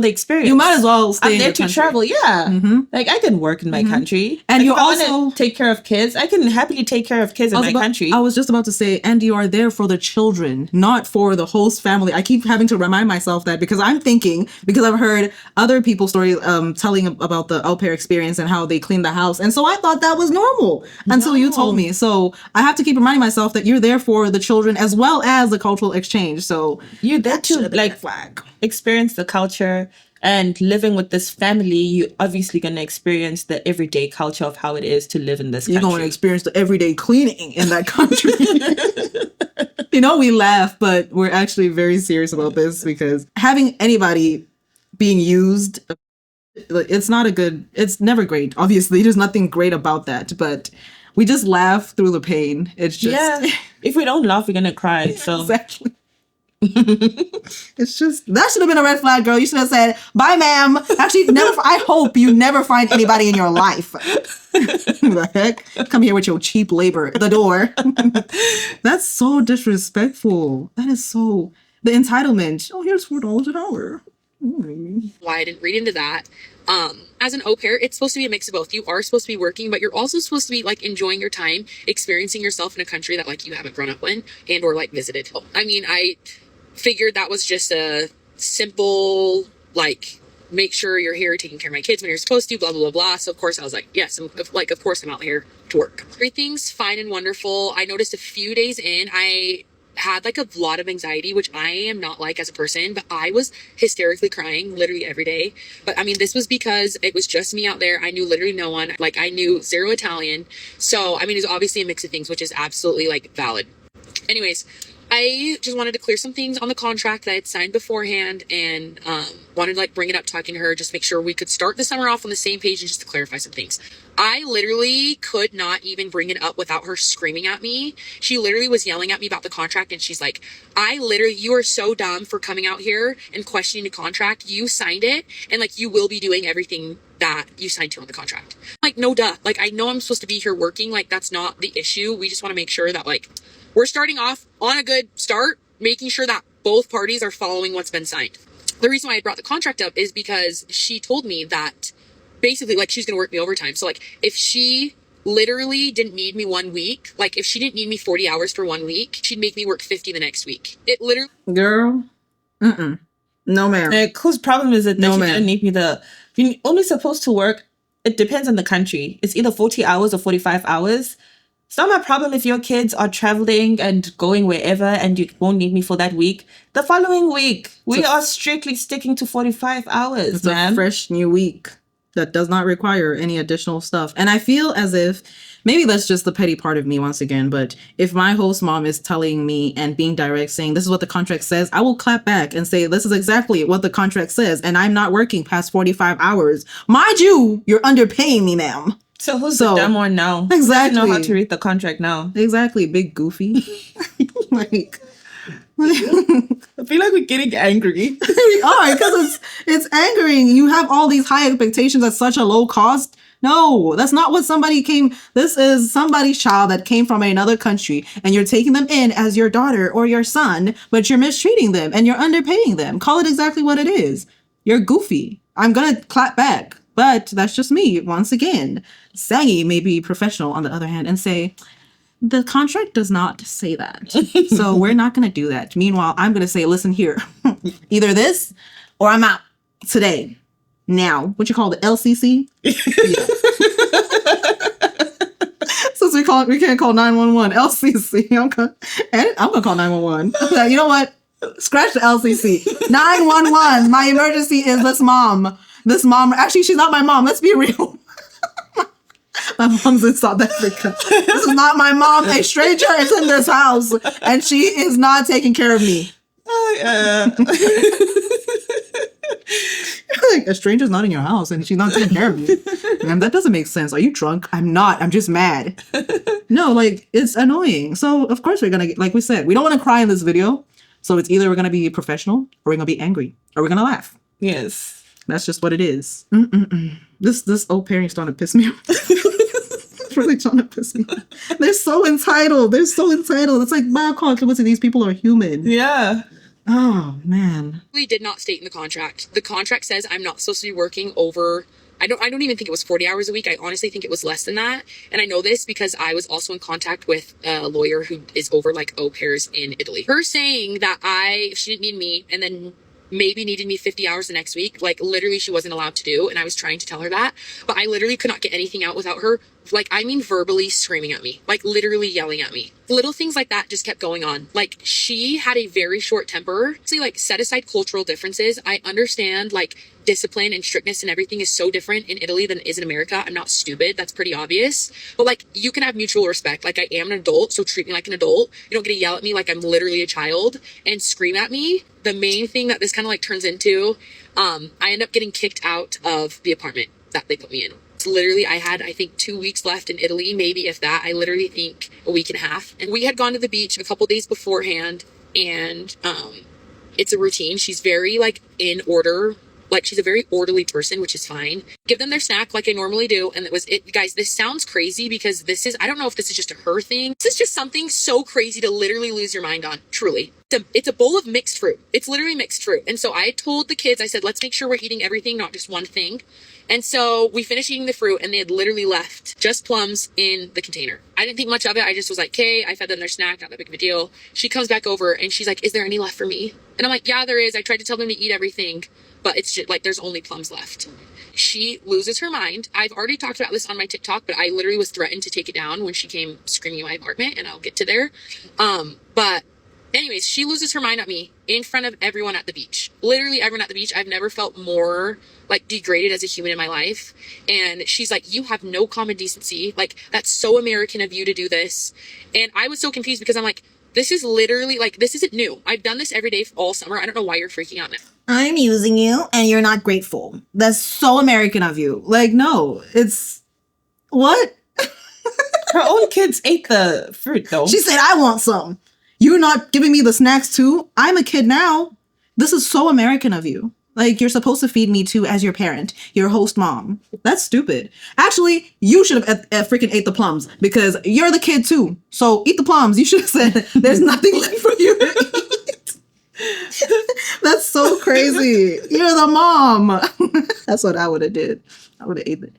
experience. You might as well stay I'm in there your to country. travel. Yeah. Mm-hmm. Like, I can work in my country. And like, you if I wanna also take care of kids. I can happily take care of kids in my country. I was just about to say, and you are there for the children, not for the host family. I keep having to remind myself that because I'm thinking, because I've heard other people's stories telling about the au pair experience and how they clean the house. And so I thought that was normal until you told me. So I have to keep reminding myself that you're there for the children as well as the cultural exchange. So you're there to like experience the culture. And living with this family, you're obviously going to experience the everyday culture of how it is to live in this country. You're going to experience the everyday cleaning in that country. You know, we laugh, but we're actually very serious about this because having anybody being used, it's never great. Obviously, there's nothing great about that, but we just laugh through the pain. It's just... Yeah. If we don't laugh, we're going to cry. So exactly. It's just, that should have been a red flag, girl. You should have said, bye, ma'am. Actually, I hope you never find anybody in your life. The heck? Come here with your cheap labor at the door. That's so disrespectful. That is so... The entitlement. Oh, here's $4 an hour. Why I didn't read into that. As an au pair, it's supposed to be a mix of both. You are supposed to be working, but you're also supposed to be like enjoying your time, experiencing yourself in a country that like you haven't grown up in and or like visited. I mean, I figured that was just a simple, like, make sure you're here taking care of my kids when you're supposed to, blah, blah, blah, blah. So of course I was like, yes, of course I'm out here to work. Everything's fine and wonderful. I noticed a few days in, I had like a lot of anxiety, which I am not like as a person, but I was hysterically crying literally every day. But I mean, this was because it was just me out there. I knew literally no one. Like I knew zero Italian. So, I mean, it's obviously a mix of things, which is absolutely like valid. Anyways, I just wanted to clear some things on the contract that I had signed beforehand and wanted to like bring it up, talking to her, just make sure we could start the summer off on the same page and just to clarify some things. I literally could not even bring it up without her screaming at me. She literally was yelling at me about the contract and she's like, you are so dumb for coming out here and questioning the contract. You signed it and like you will be doing everything that you signed to on the contract. Like, no duh. Like, I know I'm supposed to be here working. Like, that's not the issue. We just want to make sure that like we're starting off on a good start, making sure that both parties are following what's been signed. The reason why I brought the contract up is because she told me that basically like she's going to work me overtime. So like if she literally didn't need me 1 week, like if she didn't need me 40 hours for 1 week, she'd make me work 50 the next week. It literally... Girl, no ma'am. Like, whose problem is it that you didn't need me you're only supposed to work, it depends on the country. It's either 40 hours or 45 hours. It's not my problem if your kids are traveling and going wherever and you won't need me for that week. The following week, we are strictly sticking to 45 hours, it's a fresh new week that does not require any additional stuff. And I feel as if, maybe that's just the petty part of me once again, but if my host mom is telling me and being direct, saying this is what the contract says, I will clap back and say, this is exactly what the contract says. And I'm not working past 45 hours. Mind you, you're underpaying me, ma'am. So who's the dumb one now? Exactly. Who doesn't know how to read the contract now? Exactly. Big goofy. like... I feel like we're getting angry. We are, because it's angering. You have all these high expectations at such a low cost. No, that's not what this is somebody's child that came from another country and you're taking them in as your daughter or your son, but you're mistreating them and you're underpaying them. Call it exactly what it is. You're goofy. I'm going to clap back, but that's just me. Once again, Sangi may be professional on the other hand and say, the contract does not say that. So we're not going to do that. Meanwhile, I'm going to say, listen here, either this or I'm out today. Now, what you call the LCC? Yeah. Since we can't call 911 LCC. I'm gonna call 911. You know what? Scratch the LCC. 911. My emergency is this mom. This mom. Actually, she's not my mom. Let's be real. My mom's in South Africa. This is not my mom. A stranger is in this house, and she is not taking care of me. Like, a stranger's not in your house and she's not taking care of you. Man, that doesn't make sense. Are you drunk? I'm not. I'm just mad. No, like, it's annoying. So, of course, we're going to, like we said, we don't want to cry in this video. So it's either we're going to be professional or we're going to be angry or we're going to laugh. Yes. That's just what it is. Mm-mm-mm. This au pairing is starting to piss me off. It's really trying to piss me off. They're so entitled. They're so entitled. It's like, my consequences. These people are human. Yeah. Oh, man. Really did not state in the contract. The contract says I'm not supposed to be working over. I don't even think it was 40 hours a week. I honestly think it was less than that. And I know this because I was also in contact with a lawyer who is over like au pairs in Italy. Her saying that she didn't need me and then maybe needed me 50 hours the next week, like literally she wasn't allowed to do. And I was trying to tell her that, but I literally could not get anything out without her. Like, I mean, verbally screaming at me, like literally yelling at me. Little things like that just kept going on. Like, she had a very short temper. See, like, set aside cultural differences. I understand, like, discipline and strictness and everything is so different in Italy than it is in America. I'm not stupid. That's pretty obvious. But, like, you can have mutual respect. Like, I am an adult, so treat me like an adult. You don't get to yell at me like I'm literally a child and scream at me. The main thing that this kind of, like, turns into, I end up getting kicked out of the apartment that they put me in. Literally, I had, I think, 2 weeks left in Italy, maybe if that. I literally think a week and a half. And we had gone to the beach a couple days beforehand, and it's a routine. She's very, like, in order. Like, she's a very orderly person, which is fine. Give them their snack like I normally do. And that was it. Guys, this sounds crazy because I don't know if this is just a her thing. This is just something so crazy to literally lose your mind on, truly. It's a bowl of mixed fruit. It's literally mixed fruit. And so I told the kids, I said, let's make sure we're eating everything, not just one thing. And so we finished eating the fruit and they had literally left just plums in the container. I didn't think much of it. I just was like, okay, I fed them their snack, not that big of a deal. She comes back over and she's like, is there any left for me? And I'm like, yeah, there is. I tried to tell them to eat everything, but it's just like, there's only plums left. She loses her mind. I've already talked about this on my TikTok, but I literally was threatened to take it down when she came screaming in my apartment, and I'll get to there. But anyways, she loses her mind at me in front of everyone at the beach. Literally everyone at the beach. I've never felt more like degraded as a human in my life. And she's like, you have no common decency. Like, that's so American of you to do this. And I was so confused because I'm like, this is literally like, this isn't new. I've done this every day all summer. I don't know why you're freaking out now. I'm using you and you're not grateful. That's so American of you. Like, no, it's what? Her own kids ate the fruit though. She said, I want some. You're not giving me the snacks too. I'm a kid now. This is so American of you. Like, you're supposed to feed me too as your parent, your host mom. That's stupid. Actually, you should have freaking ate the plums because you're the kid too. So eat the plums. You should have said, there's nothing left for you to eat. That's so crazy. You're the mom. That's what I would have did. I would have ate it.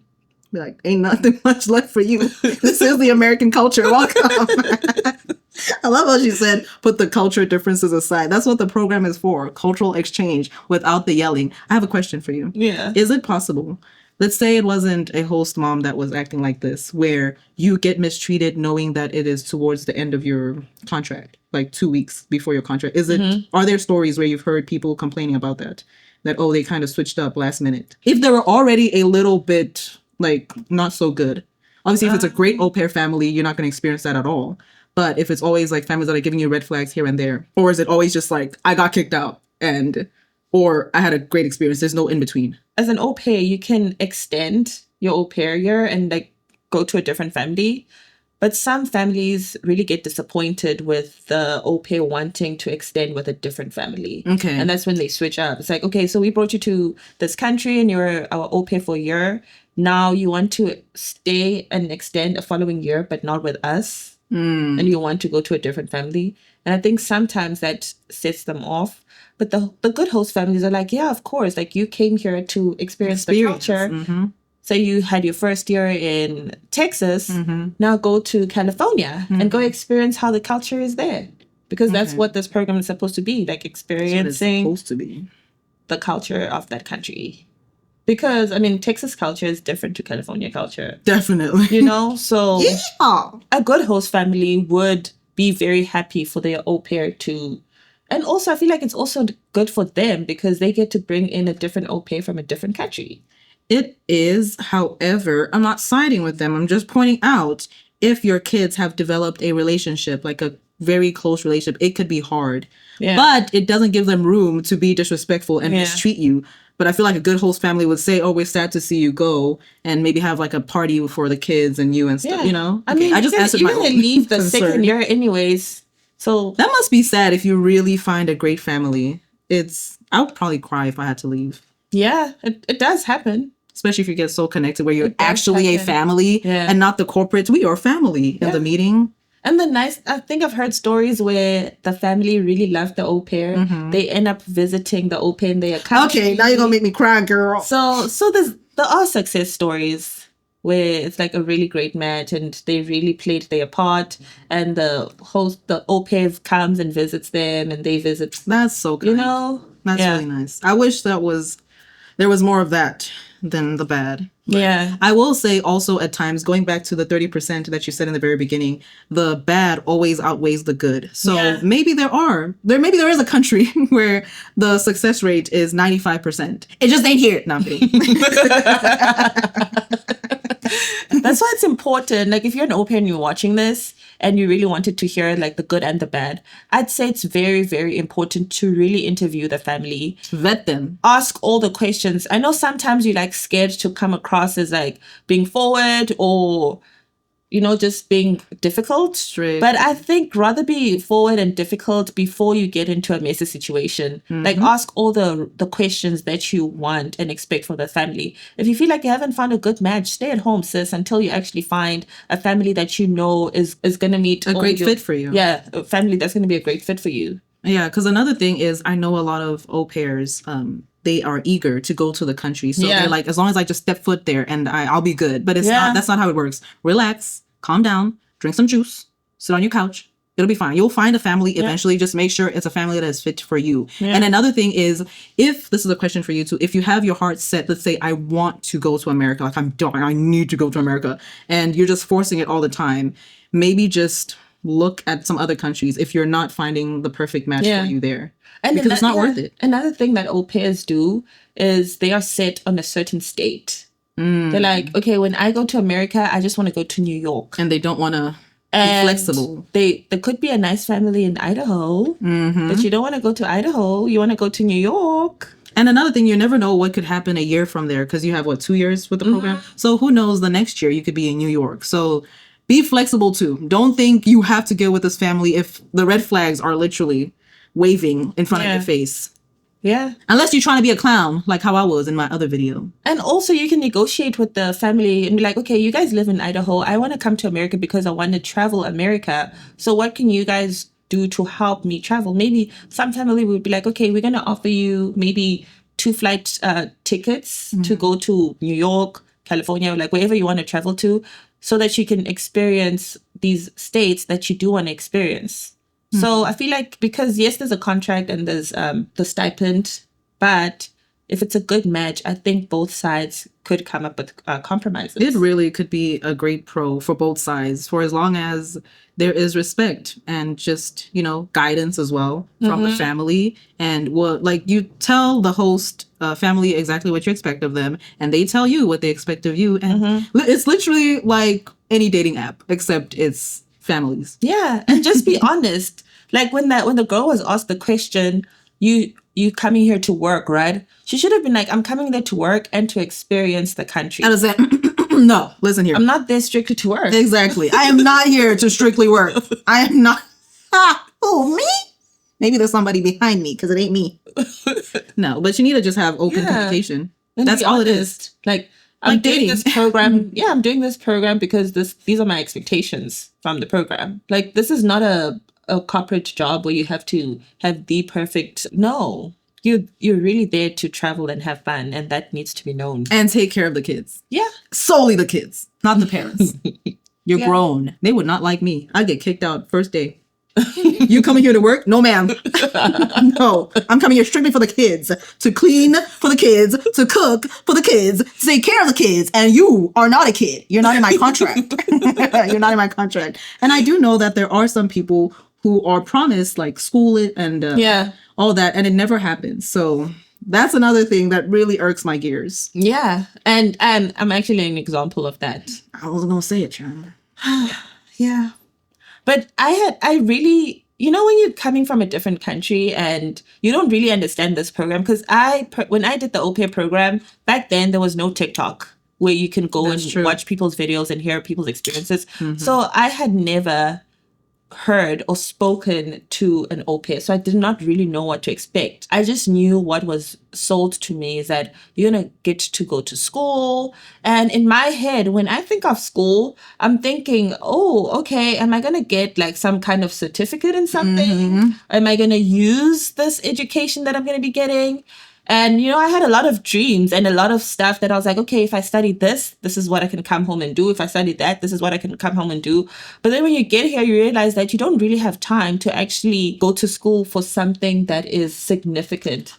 Be like, ain't nothing much left for you. This is the American culture. Welcome. I love how she said, put the culture differences aside. That's what the program is for. Cultural exchange without the yelling. I have a question for you. Yeah. Is it possible? Let's say it wasn't a host mom that was acting like this, where you get mistreated knowing that it is towards the end of your contract, like 2 weeks before your contract. Are there stories where you've heard people complaining about that? That, oh, they kind of switched up last minute. If they were already a little bit, like, not so good. Obviously, if it's a great au pair family, you're not going to experience that at all. But if it's always like families that are giving you red flags here and there, or is it always just like, I got kicked out or I had a great experience? There's no in between. As an au pair, you can extend your au pair year and like go to a different family. But some families really get disappointed with the au pair wanting to extend with a different family. Okay. And that's when they switch up. It's like, okay, so we brought you to this country and you're our au pair for a year. Now you want to stay and extend a following year, but not with us. And you want to go to a different family. And I think sometimes that sets them off. But the good host families are like, yeah, of course. Like, you came here to experience the culture. Mm-hmm. So you had your first year in Texas. Now go to California and go experience how the culture is there. Because that's what this program is supposed to be. Like, experiencing supposed to be the culture of that country. Because, I mean, Texas culture is different to California culture. Definitely. You know? So yeah. A good host family would be very happy for their au pair to... And also, I feel like it's also good for them because they get to bring in a different au pair from a different country. It is. However, I'm not siding with them. I'm just pointing out, if your kids have developed a relationship, like a very close relationship, it could be hard. Yeah. But it doesn't give them room to be disrespectful and mistreat you. But I feel like a good host family would say, oh, we're sad to see you go, and maybe have like a party for the kids and you and stuff, you know? I mean, I just answered my own leave the concern. Second year anyways. So that must be sad if you really find a great family. I would probably cry if I had to leave. Yeah, it does happen. Especially if you get so connected where you're It does actually a happen. family Yeah. and not the corporates. We are family in the meeting. And I think I've heard stories where the family really loved the au pair. Mm-hmm. They end up visiting the au pair in their country. Okay, now you're gonna make me cry, girl. So there are success stories where it's like a really great match and they really played their part, and the au pair comes and visits them and they visit. That's so kind. You know? That's really nice. I wish there was more of that than the bad. But yeah. I will say also at times, going back to the 30% that you said in the very beginning, the bad always outweighs the good. So maybe there is a country where the success rate is 95%. It just ain't here. No, I'm kidding. That's why it's important. Like if you're an au pair and you're watching this and you really wanted to hear like the good and the bad, I'd say it's very, very important to really interview the family. Vet them. Ask all the questions. I know sometimes you're like scared to come across as like being forward or, you know, just being difficult. Strict. But I think rather be forward and difficult before you get into a messy situation. Mm-hmm. Like ask all the questions that you want and expect from the family. If you feel like you haven't found a good match, stay at home, sis, until you actually find a family that you know is going to meet a great fit for you. Yeah, a family that's going to be a great fit for you. Yeah, because another thing is I know a lot of au pairs, they are eager to go to the country. So they're like, as long as I just step foot there and I'll be good. But that's not how it works. Relax, calm down, drink some juice, sit on your couch. It'll be fine. You'll find a family eventually. Just make sure it's a family that is fit for you. Yeah. And another thing is, if this is a question for you too, if you have your heart set, let's say I want to go to America, like I need to go to America, and you're just forcing it all the time, maybe just look at some other countries if you're not finding the perfect match for you there. And because it's not worth it. Another thing that au pairs do is they are set on a certain state. They're like, okay, when I go to America, I just want to go to New York. And they don't want to be flexible. There could be a nice family in Idaho, but you don't want to go to Idaho. You want to go to New York. And another thing, you never know what could happen a year from there because you have, 2 years with the program? So who knows, the next year you could be in New York. So be flexible too. Don't think you have to go with this family if the red flags are literally waving in front of your face. Yeah. Unless you're trying to be a clown, like how I was in my other video. And also you can negotiate with the family and be like, okay, you guys live in Idaho. I want to come to America because I want to travel America. So what can you guys do to help me travel? Maybe some family would be like, okay, we're going to offer you maybe 2 flight tickets to go to New York, California, like wherever you want to travel to, so that you can experience these states that you do want to experience. So I feel like because, yes, there's a contract and there's the stipend, but if it's a good match, I think both sides could come up with compromises. It really could be a great pro for both sides for as long as there is respect and just, guidance as well from the family. And you tell the host family exactly what you expect of them and they tell you what they expect of you. And it's literally like any dating app, except it's families. Yeah, and just be honest. Like when the girl was asked the question, you coming here to work, right? She should have been like, I'm coming there to work and to experience the country. And I said, no, listen here. I'm not there strictly to work. Exactly. I am not here to strictly work. I am not. Oh, me? Maybe there's somebody behind me because it ain't me. No, but you need to just have open communication. And that's all it is. Like I'm doing this program. Yeah, I'm doing this program because these are my expectations from the program. Like this is not a corporate job where you have to have the perfect. No, you're really there to travel and have fun, and that needs to be known. And take care of the kids. Yeah, solely the kids, not the parents. You're grown. They would not like me. I'd get kicked out first day. You coming here to work? No, ma'am. No, I'm coming here strictly for the kids, to clean for the kids, to cook for the kids, to take care of the kids. And you are not a kid. You're not in my contract. You're not in my contract. And I do know that there are some people who are promised like school and all that, and it never happens. So that's another thing that really irks my gears. Yeah, and I'm actually an example of that. I wasn't gonna say it, Chandler. Yeah. But I really, when you're coming from a different country and you don't really understand this program, because when I did the au pair program, back then there was no TikTok where you can go watch people's videos and hear people's experiences. So I had never heard or spoken to an au pair, so I did not really know what to expect. I just knew what was sold to me is that you're gonna get to go to school. And in my head, when I think of school, I'm thinking, oh, okay, am I gonna get like some kind of certificate in something? Am I gonna use this education that I'm gonna be getting? And, I had a lot of dreams and a lot of stuff that I was like, okay, if I study this, this is what I can come home and do. If I study that, this is what I can come home and do. But then when you get here, you realize that you don't really have time to actually go to school for something that is significant.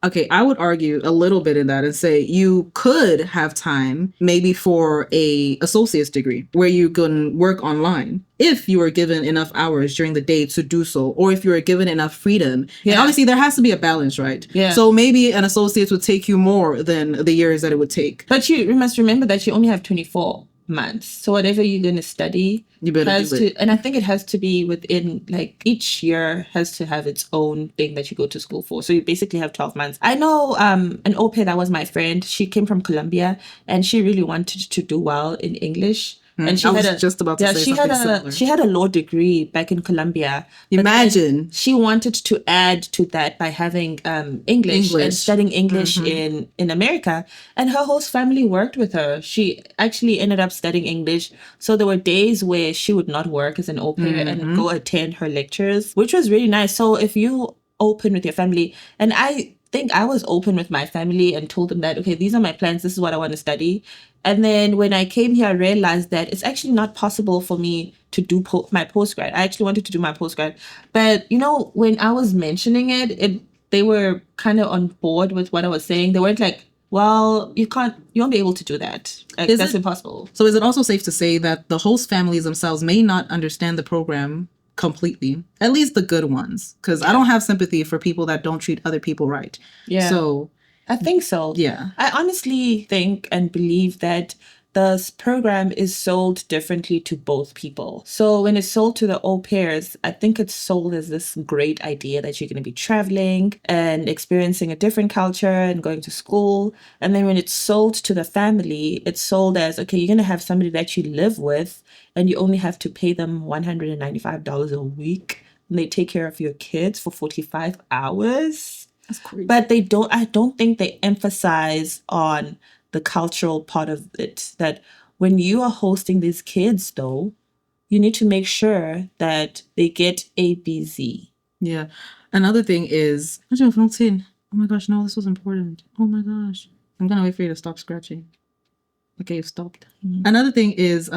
Okay, I would argue a little bit in that and say you could have time maybe for a associate's degree where you can work online if you were given enough hours during the day to do so, or if you were given enough freedom. Yeah. And obviously there has to be a balance, right? Yeah. So maybe an associate would take you more than the years that it would take. But you must remember that you only have 24 months. So whatever you're going to study, you better do it. And I think it has to be within, like, each year has to have its own thing that you go to school for. So you basically have 12 months. I know an au pair that was my friend. She came from Colombia and she really wanted to do well in English. And she just about to say something similar. She had a law degree back in Colombia. Imagine. She wanted to add to that by having English and studying English in America. And her host family worked with her. She actually ended up studying English. So there were days where she would not work as an au pair and go attend her lectures, which was really nice. So if you open with your family, and I think I was open with my family and told them that, okay, these are my plans. This is what I want to study. And then when I came here, I realized that it's actually not possible for me to do my postgrad. I actually wanted to do my postgrad. But, when I was mentioning it, they were kind of on board with what I was saying. They weren't like, well, you won't be able to do that. That's impossible. So is it also safe to say that the host families themselves may not understand the program completely, at least the good ones? Because I don't have sympathy for people that don't treat other people right. Yeah. So I think so. Yeah. I honestly think and believe that this program is sold differently to both people. So when it's sold to the au pairs, I think it's sold as this great idea that you're going to be traveling and experiencing a different culture and going to school. And then when it's sold to the family, it's sold as, okay, you're going to have somebody that you live with and you only have to pay them $195 a week. And they take care of your kids for 45 hours. That's crazy. But I don't think they emphasize on the cultural part of it, that when you are hosting these kids, though, you need to make sure that they get ABC. Yeah. Another thing is, oh my gosh, no, this was important. Oh my gosh. I'm going to wait for you to stop scratching. Okay, you've stopped. Mm-hmm. Another thing is,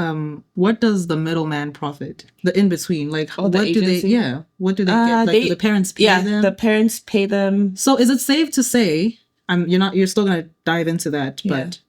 what does the middleman profit? The in-between, like, what do they get? Like, do the parents pay them? Yeah, the parents pay them. So is it safe to say, you're still going to dive into that, but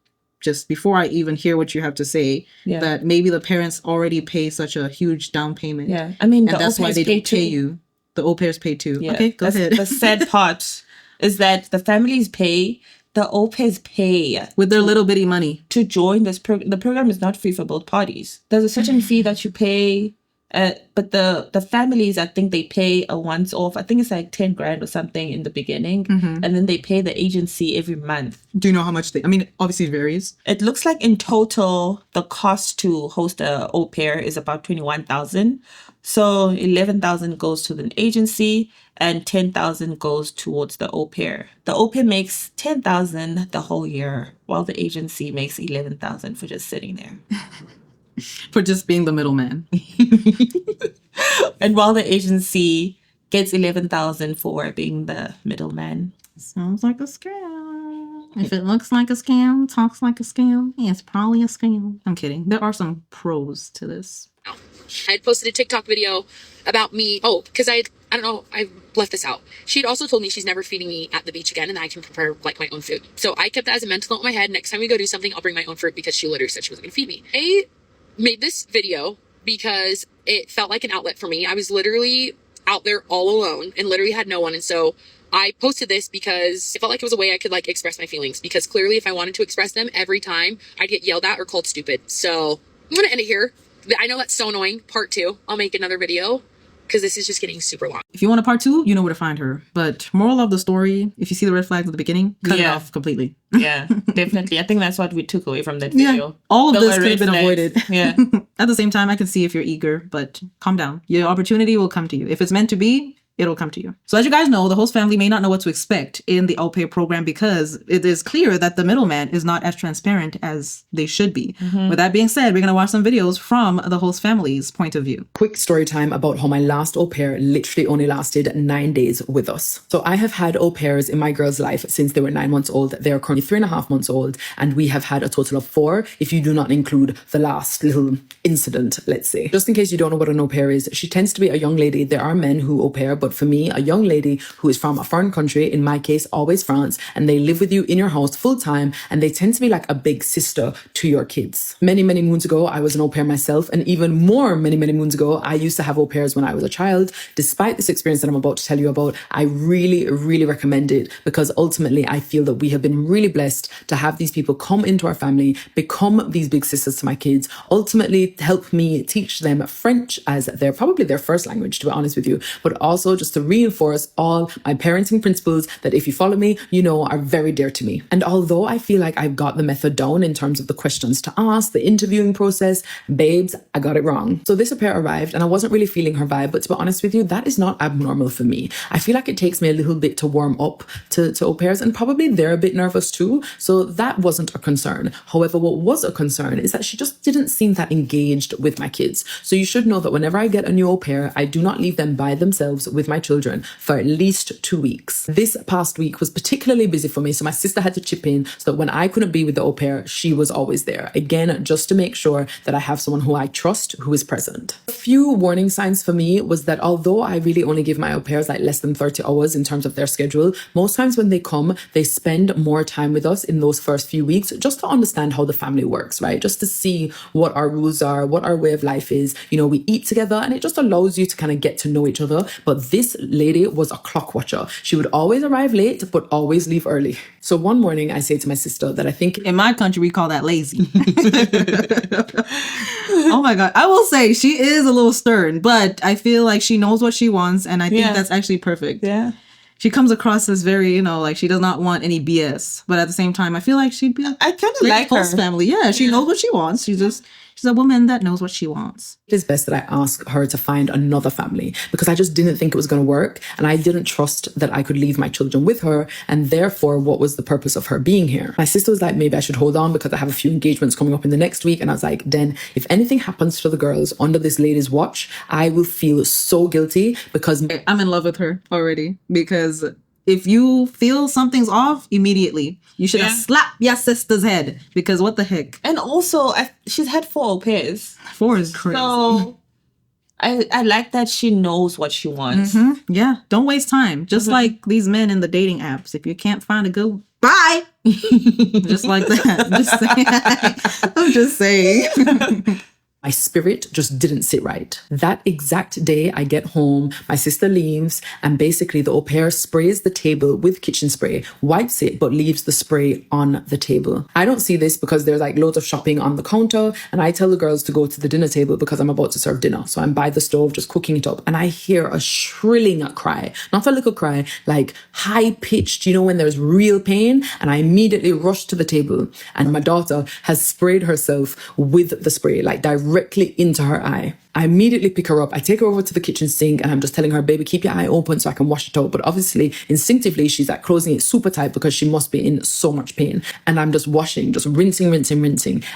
just before I even hear what you have to say, that maybe the parents already pay such a huge down payment. Yeah, I mean, and that's why they don't pay you. The au pairs pay too. Yeah. Okay, go ahead. The sad part is that the families pay. The au pairs pay with their little bitty money to join this program. The program is not free for both parties. There's a certain fee that you pay, but the families, I think they pay a once off. I think it's like 10 grand or something in the beginning, and then they pay the agency every month. Do you know how much obviously it varies. It looks like in total the cost to host a au pair is about 21,000. So 11,000 goes to the agency and 10,000 goes towards the au pair. The au pair makes 10,000 the whole year, while the agency makes 11,000 for just sitting there. For just being the middleman. And while the agency gets 11,000 for being the middleman. Sounds like a scam. If it looks like a scam, talks like a scam, it's probably a scam. I'm kidding. There are some pros to this. I had posted a TikTok video about me. Oh, because I don't know, I left this out. She'd also told me she's never feeding me at the beach again and that I can prepare like my own food. So I kept that as a mental note in my head. Next time we go do something, I'll bring my own fruit because she literally said she wasn't gonna feed me. I made this video because it felt like an outlet for me. I was literally out there all alone and literally had no one. And so I posted this because it felt like it was a way I could like express my feelings, because clearly if I wanted to express them every time, I'd get yelled at or called stupid. So I'm gonna end it here. I know that's so annoying. Part 2. I'll make another video. because this is just getting super long. If you want a part 2, you know where to find her. But moral of the story, if you see the red flags at the beginning, cut it off completely. Yeah, definitely. I think that's what we took away from that video. Yeah, all of There this were could have red been flags. avoided. Yeah. At the same time, I can see if you're eager, but calm down. Your opportunity will come to you. If it's meant to be, it'll come to you. So as you guys know, the host family may not know what to expect in the au pair program because it is clear that the middleman is not as transparent as they should be. With that being said, we're going to watch some videos from the host family's point of view. Quick story time about how my last au pair literally only lasted 9 days with us. So I have had au pairs in my girl's life since they were 9 months old. They are currently 3.5 months old, and we have had a total of 4 if you do not include the last little incident, let's say. Just in case you don't know what an au pair is, she tends to be a young lady. There are men who au pair, but for me, a young lady who is from a foreign country, in my case, always France, and they live with you in your house full time, and they tend to be like a big sister to your kids. Many, many moons ago, I was an au pair myself, and even more many, many moons ago, I used to have au pairs when I was a child. Despite this experience that I'm about to tell you about, I really, really recommend it because ultimately I feel that we have been really blessed to have these people come into our family, become these big sisters to my kids, ultimately help me teach them French as probably their first language, to be honest with you, but also just to reinforce all my parenting principles that if you follow me, you know are very dear to me. And although I feel like I've got the method down in terms of the questions to ask, the interviewing process, babes, I got it wrong. So this au pair arrived and I wasn't really feeling her vibe, but to be honest with you, that is not abnormal for me. I feel like it takes me a little bit to warm up to au pairs, and probably they're a bit nervous too. So that wasn't a concern. However, what was a concern is that she just didn't seem that engaged with my kids. So you should know that whenever I get a new au pair, I do not leave them by themselves with my children for at least 2 weeks. This past week was particularly busy for me, so my sister had to chip in so that when I couldn't be with the au pair, she was always there. Again, just to make sure that I have someone who I trust who is present. A few warning signs for me was that although I really only give my au pairs like less than 30 hours in terms of their schedule, most times when they come, they spend more time with us in those first few weeks just to understand how the family works, right? Just to see what our rules are, what our way of life is. You know, we eat together and it just allows you to kind of get to know each other. But this lady was a clock watcher. She would always arrive late, but always leave early. So one morning I say to my sister that I think in my country, we call that lazy. Oh my God. I will say she is a little stern, but I feel like she knows what she wants. And I think that's actually perfect. Yeah. She comes across as very, like she does not want any BS. But at the same time, I feel like she'd be I kind of like her. host family. Yeah, she knows what she wants. She's a woman that knows what she wants. it is best that I ask her to find another family because I just didn't think it was going to work. And I didn't trust that I could leave my children with her. And therefore, what was the purpose of her being here? My sister was like, maybe I should hold on because I have a few engagements coming up in the next week. And I was like, then if anything happens to the girls under this lady's watch, I will feel so guilty because I'm in love with her already because if you feel something's off, immediately you should have slapped your sister's head because what the heck? And also, she's had 4 au pairs. 4 is crazy. So I like that she knows what she wants. Mm-hmm. Yeah, don't waste time. Just like these men in the dating apps. If you can't find a good, bye. Just like that. I'm just saying. my spirit just didn't sit right. That exact day I get home, my sister leaves, and basically the au pair sprays the table with kitchen spray, wipes it, but leaves the spray on the table. I don't see this because there's like loads of shopping on the counter, and I tell the girls to go to the dinner table because I'm about to serve dinner. So I'm by the stove just cooking it up, and I hear a shrilling cry, not a little cry, like high pitched, you know, when there's real pain. And I immediately rush to the table, and my daughter has sprayed herself with the spray, like directly into her eye. I immediately pick her up. I take her over to the kitchen sink and I'm just telling her, baby, keep your eye open so I can wash it out. But obviously, instinctively, she's like closing it super tight because she must be in so much pain. And I'm just washing, just rinsing.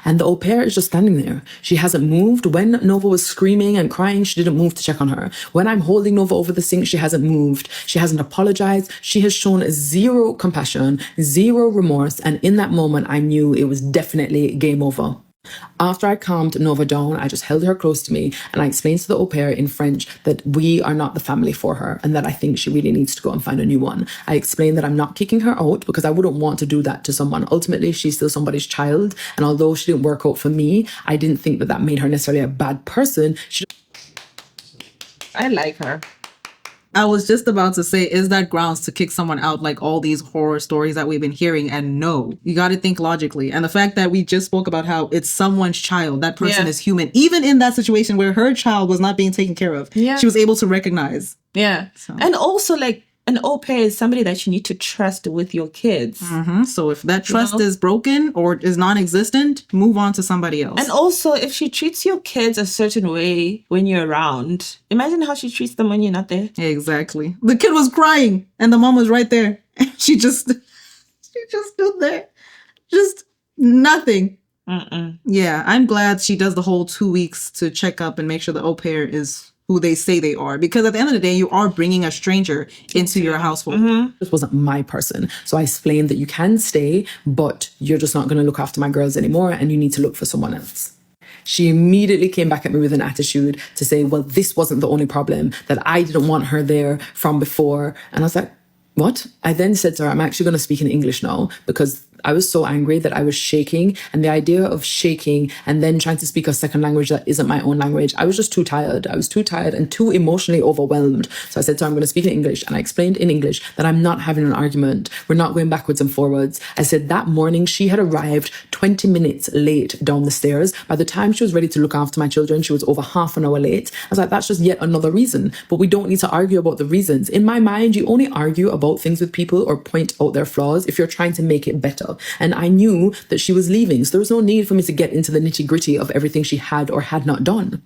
And the au pair is just standing there. She hasn't moved. When Nova was screaming and crying, she didn't move to check on her. When I'm holding Nova over the sink, she hasn't moved. She hasn't apologized. She has shown zero compassion, zero remorse. And in that moment, I knew it was definitely game over. After I calmed Nova down, I just held her close to me and I explained to the au pair in French that we are not the family for her and that I think she really needs to go and find a new one. I explained that I'm not kicking her out because I wouldn't want to do that to someone. Ultimately, she's still somebody's child. And although she didn't work out for me, I didn't think that made her necessarily a bad person. I like her. I was just about to say, is that grounds to kick someone out like all these horror stories that we've been hearing? And no, you got to think logically. And the fact that we just spoke about how it's someone's child, that person is human. Even in that situation where her child was not being taken care of, she was able to recognize. Yeah. So. And also, like, an au pair is somebody that you need to trust with your kids. So if that trust is broken or is non-existent, move on to somebody else. And also, if she treats your kids a certain way when you're around, imagine how she treats them when you're not there. Exactly. The kid was crying and the mom was right there. She just stood there. Just nothing. Yeah, I'm glad she does the whole 2 weeks to check up and make sure the au pair is who they say they are. Because at the end of the day, you are bringing a stranger into your household. This wasn't my person. So I explained that you can stay, but you're just not going to look after my girls anymore and you need to look for someone else. She immediately came back at me with an attitude to say, well, this wasn't the only problem, that I didn't want her there from before. And I was like, what? I then said to her, I'm actually going to speak in English now because I was so angry that I was shaking. And the idea of shaking and then trying to speak a second language that isn't my own language, I was just too tired. I was too tired and too emotionally overwhelmed. So I said to her, I'm going to speak in English. And I explained in English that I'm not having an argument. We're not going backwards and forwards. I said that morning she had arrived 20 minutes late down the stairs. By the time she was ready to look after my children, she was over half an hour late. I was like, that's just yet another reason. But we don't need to argue about the reasons. In my mind, you only argue about things with people or point out their flaws if you're trying to make it better. And I knew that she was leaving, so there was no need for me to get into the nitty-gritty of everything she had or had not done.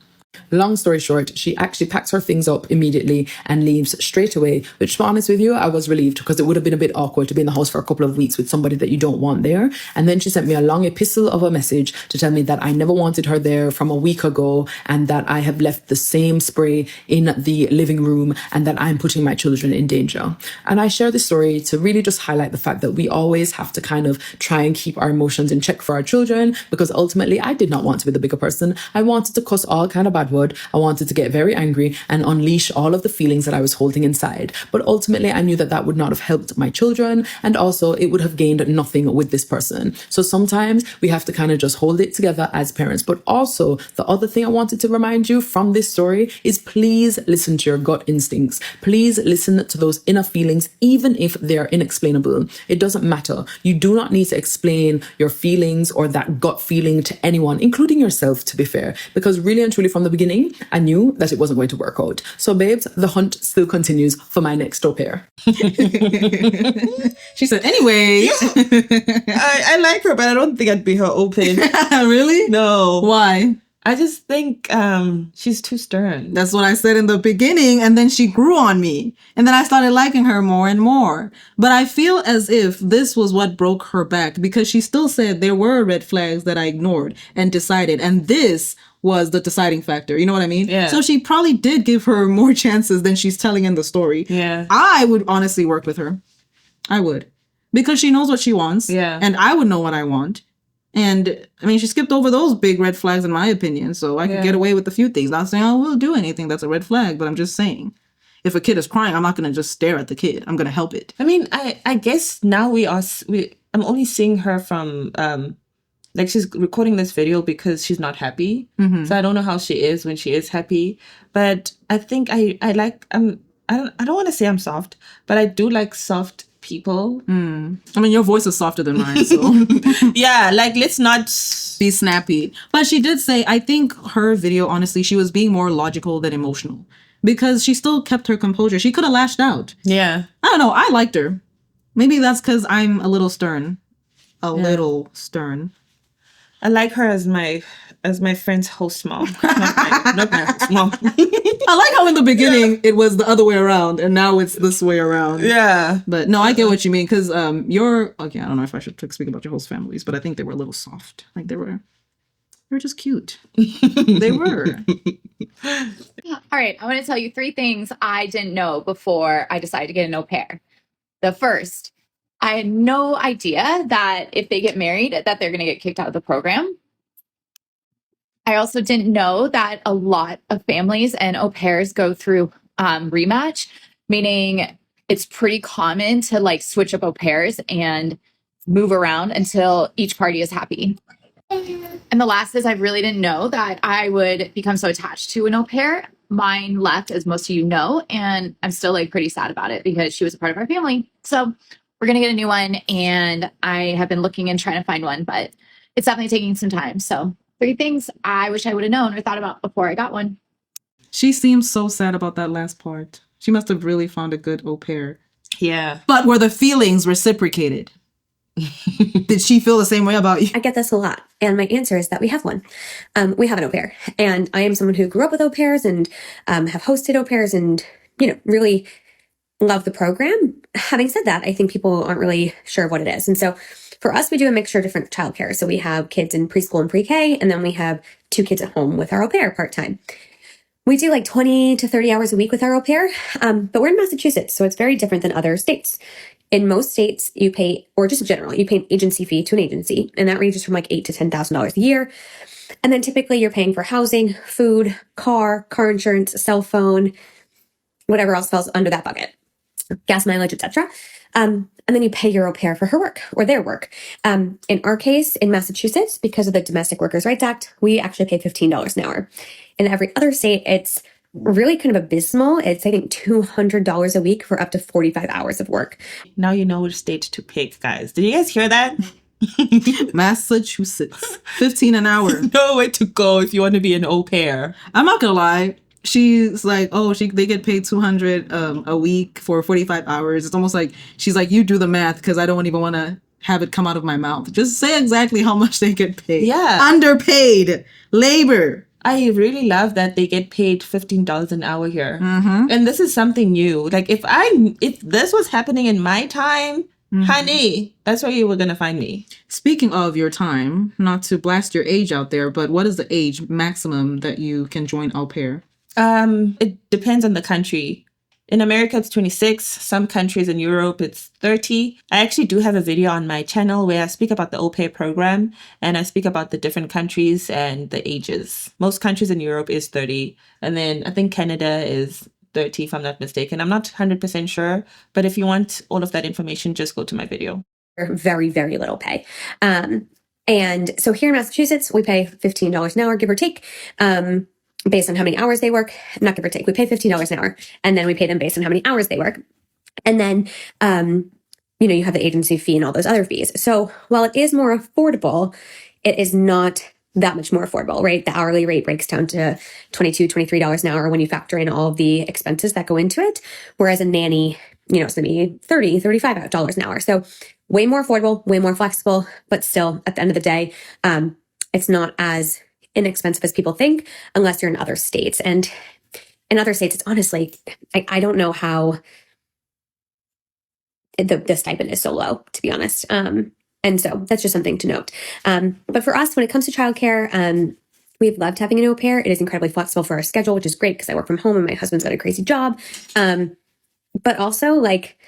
Long story short, she actually packs her things up immediately and leaves straight away, which, to be honest with you, I was relieved because it would have been a bit awkward to be in the house for a couple of weeks with somebody that you don't want there. And then she sent me a long epistle of a message to tell me that I never wanted her there from a week ago and that I have left the same spray in the living room and that I'm putting my children in danger. And I share this story to really just highlight the fact that we always have to kind of try and keep our emotions in check for our children, because ultimately I did not want to be the bigger person. I wanted to cuss all kind of bad word. I wanted to get very angry and unleash all of the feelings that I was holding inside. But ultimately, I knew that that would not have helped my children. And also, it would have gained nothing with this person. So sometimes we have to kind of just hold it together as parents. But also, the other thing I wanted to remind you from this story is please listen to your gut instincts. Please listen to those inner feelings, even if they're inexplainable. It doesn't matter. You do not need to explain your feelings or that gut feeling to anyone, including yourself, to be fair. Because really and truly from the beginning, I knew that it wasn't going to work out. So babes, the hunt still continues for my next au pair. She said, anyway. I like her, but I don't think I'd be her au pair. Really? No. Why? I just think she's too stern. That's what I said in the beginning. And then she grew on me. And then I started liking her more and more. But I feel as if this was what broke her back, because she still said there were red flags that I ignored and decided. And this was the deciding factor. You know what I mean? Yeah. So she probably did give her more chances than she's telling in the story. Yeah. I would honestly work with her. I would. Because she knows what she wants. Yeah. And I would know what I want. And I mean, she skipped over those big red flags in my opinion. So I could get away with a few things. Not saying I will do anything that's a red flag, but I'm just saying, if a kid is crying, I'm not going to just stare at the kid. I'm going to help it. I mean, I guess now I'm only seeing her from, like, she's recording this video because she's not happy. Mm-hmm. So I don't know how she is when she is happy. But I think I don't want to say I'm soft, but I do like soft people. I mean, your voice is softer than mine, so. Yeah, like, let's not be snappy. But she did say, I think her video, honestly, she was being more logical than emotional. Because she still kept her composure. She could have lashed out. Yeah. I don't know. I liked her. Maybe that's because I'm a little stern. Little stern. I like her as my friend's host mom. Not my host mom. I like how in the beginning it was the other way around and now it's this way around. Yeah. But no, I get what you mean, because you're okay, I don't know if I should speak about your host families, but I think they were a little soft. Like they were just cute. They were. All right, I want to tell you 3 things I didn't know before I decided to get an au pair. The first, I had no idea that if they get married, that they're going to get kicked out of the program. I also didn't know that a lot of families and au pairs go through rematch, meaning it's pretty common to like switch up au pairs and move around until each party is happy. And the last is I really didn't know that I would become so attached to an au pair mine left, as most of you know, and I'm still like pretty sad about it because she was a part of our family. So we're gonna get a new one, and I have been looking and trying to find one, but it's definitely taking some time. So 3 things I wish I would have known or thought about before I got one. She seems so sad about that last part. She must have really found a good au pair. Yeah. But were the feelings reciprocated? Did she feel the same way about you? I get this a lot. And my answer is that we have one. We have an au pair. And I am someone who grew up with au pairs and have hosted au pairs and, really love the program. Having said that, I think people aren't really sure what it is. And so for us, we do a mixture of different childcare. So we have kids in preschool and pre-K, and then we have 2 kids at home with our au pair part-time. We do like 20 to 30 hours a week with our au pair, but we're in Massachusetts, so it's very different than other states. In most states, you pay, or just in general, you pay an agency fee to an agency, and that ranges from like $8,000 to $10,000 a year. And then typically you're paying for housing, food, car insurance, cell phone, whatever else falls under that bucket, gas mileage, etc. And then you pay your au pair for her work or their work. In our case, in Massachusetts, because of the Domestic Workers' Rights Act, we actually pay $15 an hour. In every other state, it's really kind of abysmal. It's, I think, $200 a week for up to 45 hours of work. Now you know which state to pick, guys. Did you guys hear that? Massachusetts. 15 an hour. Nowhere to go if you want to be an au pair. I'm not gonna lie. She's like, oh, they get paid $200 a week for 45 hours. It's almost like she's like, you do the math because I don't even want to have it come out of my mouth. Just say exactly how much they get paid. Yeah. Underpaid labor. I really love that they get paid $15 an hour here. And this is something new. Like if this was happening in my time, honey, that's where you were going to find me. Speaking of your time, not to blast your age out there, but what is the age maximum that you can join au pair? It depends on the country. In America, it's 26. Some countries in Europe, it's 30. I actually do have a video on my channel where I speak about the au pair program and I speak about the different countries and the ages. Most countries in Europe is 30. And then I think Canada is 30, if I'm not mistaken. I'm not 100% sure. But if you want all of that information, just go to my video. Very, very little pay. And so here in Massachusetts, we pay $15 an hour, give or take. Based on how many hours they work, not give or take, we pay $15 an hour, and then we pay them based on how many hours they work. And then, you have the agency fee and all those other fees. So while it is more affordable, it is not that much more affordable, right? The hourly rate breaks down to $22, $23 an hour when you factor in all the expenses that go into it. Whereas a nanny, it's going to be $30, $35 an hour. So way more affordable, way more flexible, but still at the end of the day, it's not as inexpensive as people think, unless you're in other states. And in other states, it's honestly, I don't know how the stipend is so low, to be honest. And so that's just something to note. But for us, when it comes to childcare, we've loved having an au pair. It is incredibly flexible for our schedule, which is great because I work from home and my husband's got a crazy job. But also, like,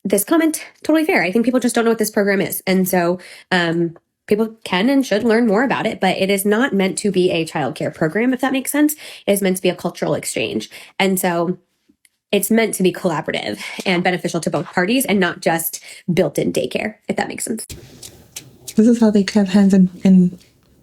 this comment, totally fair. I think people just don't know what this program is. And so, people can and should learn more about it, but it is not meant to be a childcare program, if that makes sense. It is meant to be a cultural exchange. And so it's meant to be collaborative and beneficial to both parties and not just built-in daycare, if that makes sense. This is how they clap hands in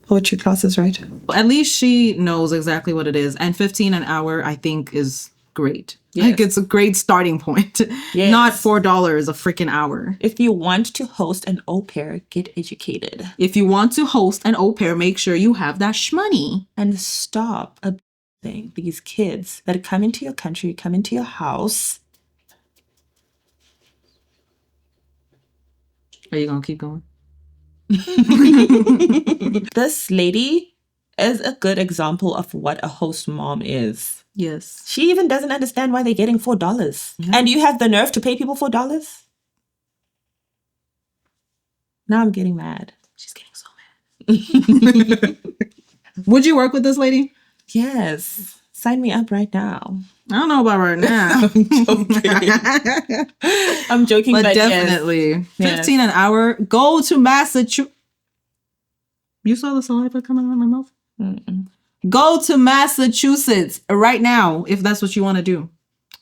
poetry classes, right? At least she knows exactly what it is. And 15 an hour, I think, is great. Yes. Like, it's a great starting point. Yes. Not $4 a freaking hour. If you want to host an au pair, get educated. If you want to host an au pair, make sure you have that shmoney. And stop abusing these kids that come into your country, come into your house. Are you going to keep going? This lady is a good example of what a host mom is. Yes. She even doesn't understand why they're getting $4. Yeah. And you have the nerve to pay people $4? Now I'm getting mad. She's getting so mad. Would you work with this lady? Yes. Sign me up right now. I don't know about right now. I'm joking, but definitely. Yes. 15 an hour. Go to Massachusetts. You saw the saliva coming out of my mouth? Mm-mm. Go to Massachusetts right now if that's what you want to do.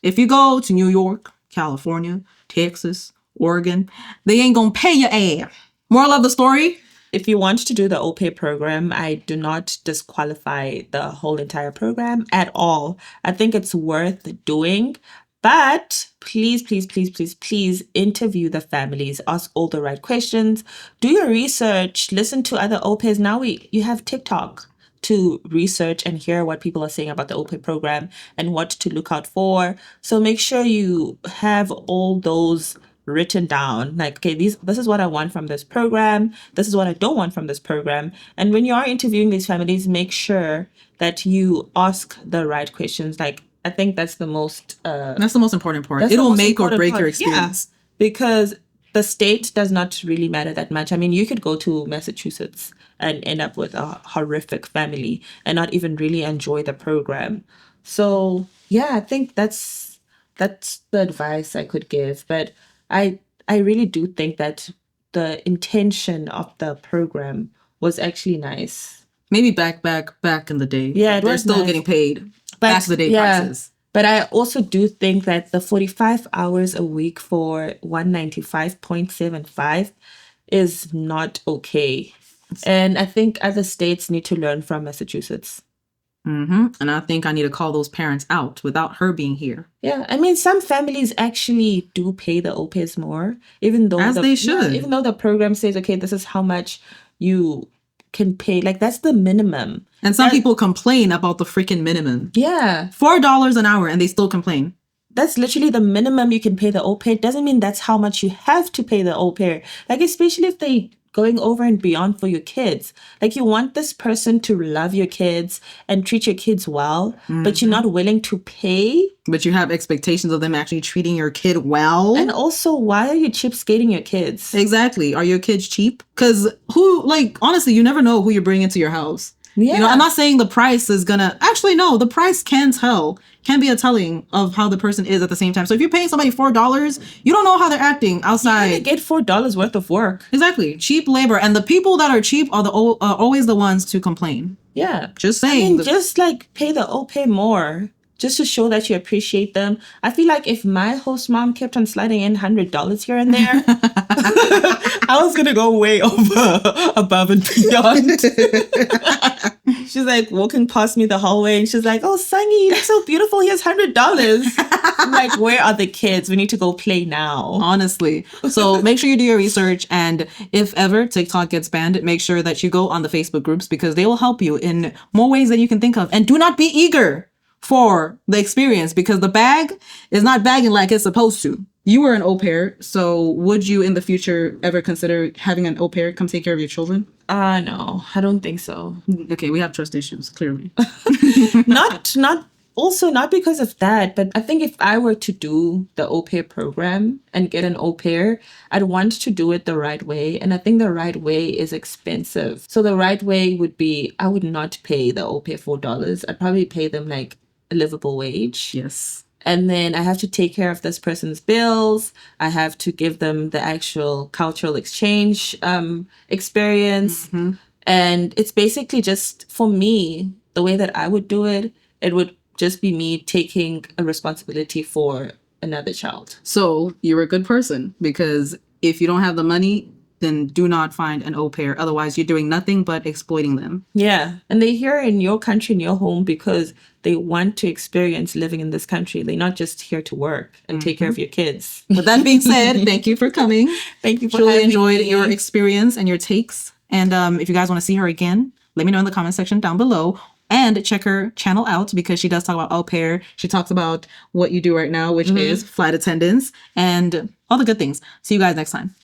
If you go to New York, California, Texas, Oregon, they ain't gonna pay your ass. Moral of the story, If you want to do the au pair program, I do not disqualify the whole entire program at all. I think it's worth doing. But please, please, please, please, please interview the families, ask all the right questions, do your research, listen to other au pairs. Now you have TikTok to research and hear what people are saying about the au pair program and what to look out for. So make sure you have all those written down. Like, okay, this is what I want from this program. This is what I don't want from this program. And when you are interviewing these families, make sure that you ask the right questions. Like, I think that's the most important part. It'll make or break your experience. Yeah, because the state does not really matter that much. I mean, you could go to Massachusetts and end up with a horrific family and not even really enjoy the program. So yeah, I think that's the advice I could give. But I really do think that the intention of the program was actually nice. Maybe back in the day. Yeah, they're still getting paid. Back in the day prices. But I also do think that the 45 hours a week for 195.75 is not okay. And I think other states need to learn from Massachusetts. And I think I need to call those parents out without her being here. Yeah, I mean, some families actually do pay the au pairs more, even though they should. Yeah, even though the program says, okay, this is how much you can pay. Like, that's the minimum. And some people complain about the freaking minimum. Yeah. $4 an hour and they still complain. That's literally the minimum you can pay the au pair. It doesn't mean that's how much you have to pay the au pair. Like, especially if they going over and beyond for your kids. Like, you want this person to love your kids and treat your kids well, but you're not willing to pay. But you have expectations of them actually treating your kid well. And also, why are you cheapskating your kids? Exactly. Are your kids cheap? Because honestly, you never know who you're bringing to your house. Yeah. You know, I'm not saying the price is gonna... Actually, no, the price can be a telling of how the person is at the same time. So if you're paying somebody $4, you don't know how they're acting outside. You're gonna get $4 worth of work. Exactly. Cheap labor. And the people that are cheap are always the ones to complain. Yeah. Just saying. I mean, just like pay the au pair more. Just to show that you appreciate them. I feel like if my host mom kept on sliding in $100 here and there, I was going to go way above and beyond. She's like walking past me the hallway and she's like, oh, Sunny, you look so beautiful. Here's $100. I'm like, where are the kids? We need to go play now. Honestly. So make sure you do your research. And if ever TikTok gets banned, make sure that you go on the Facebook groups because they will help you in more ways than you can think of. And do not be eager for the experience because the bag is not bagging like it's supposed to. You were an au pair, so would you in the future ever consider having an au pair come take care of your children? No, I don't think so. Okay, we have trust issues, clearly. Not because of that, but I think if I were to do the au pair program and get an au pair, I'd want to do it the right way. And I think the right way is expensive. So the right way would be, I would not pay the au pair $4. I'd probably pay them like a livable wage. Yes. And then I have to take care of this person's bills. I have to give them the actual cultural exchange experience. Mm-hmm. And it's basically just, for me, the way that I would do it, it would just be me taking a responsibility for another child. So you're a good person because if you don't have the money, then do not find an au pair. Otherwise, you're doing nothing but exploiting them. Yeah. And they're here in your country, in your home, because they want to experience living in this country. They're not just here to work and take care of your kids. With that being said, thank you for coming. Thank you for Truly having enjoyed me. your experience and your takes. And if you guys want to see her again, let me know in the comment section down below. And check her channel out because she does talk about au pair. She talks about what you do right now, which is flight attendants and all the good things. See you guys next time.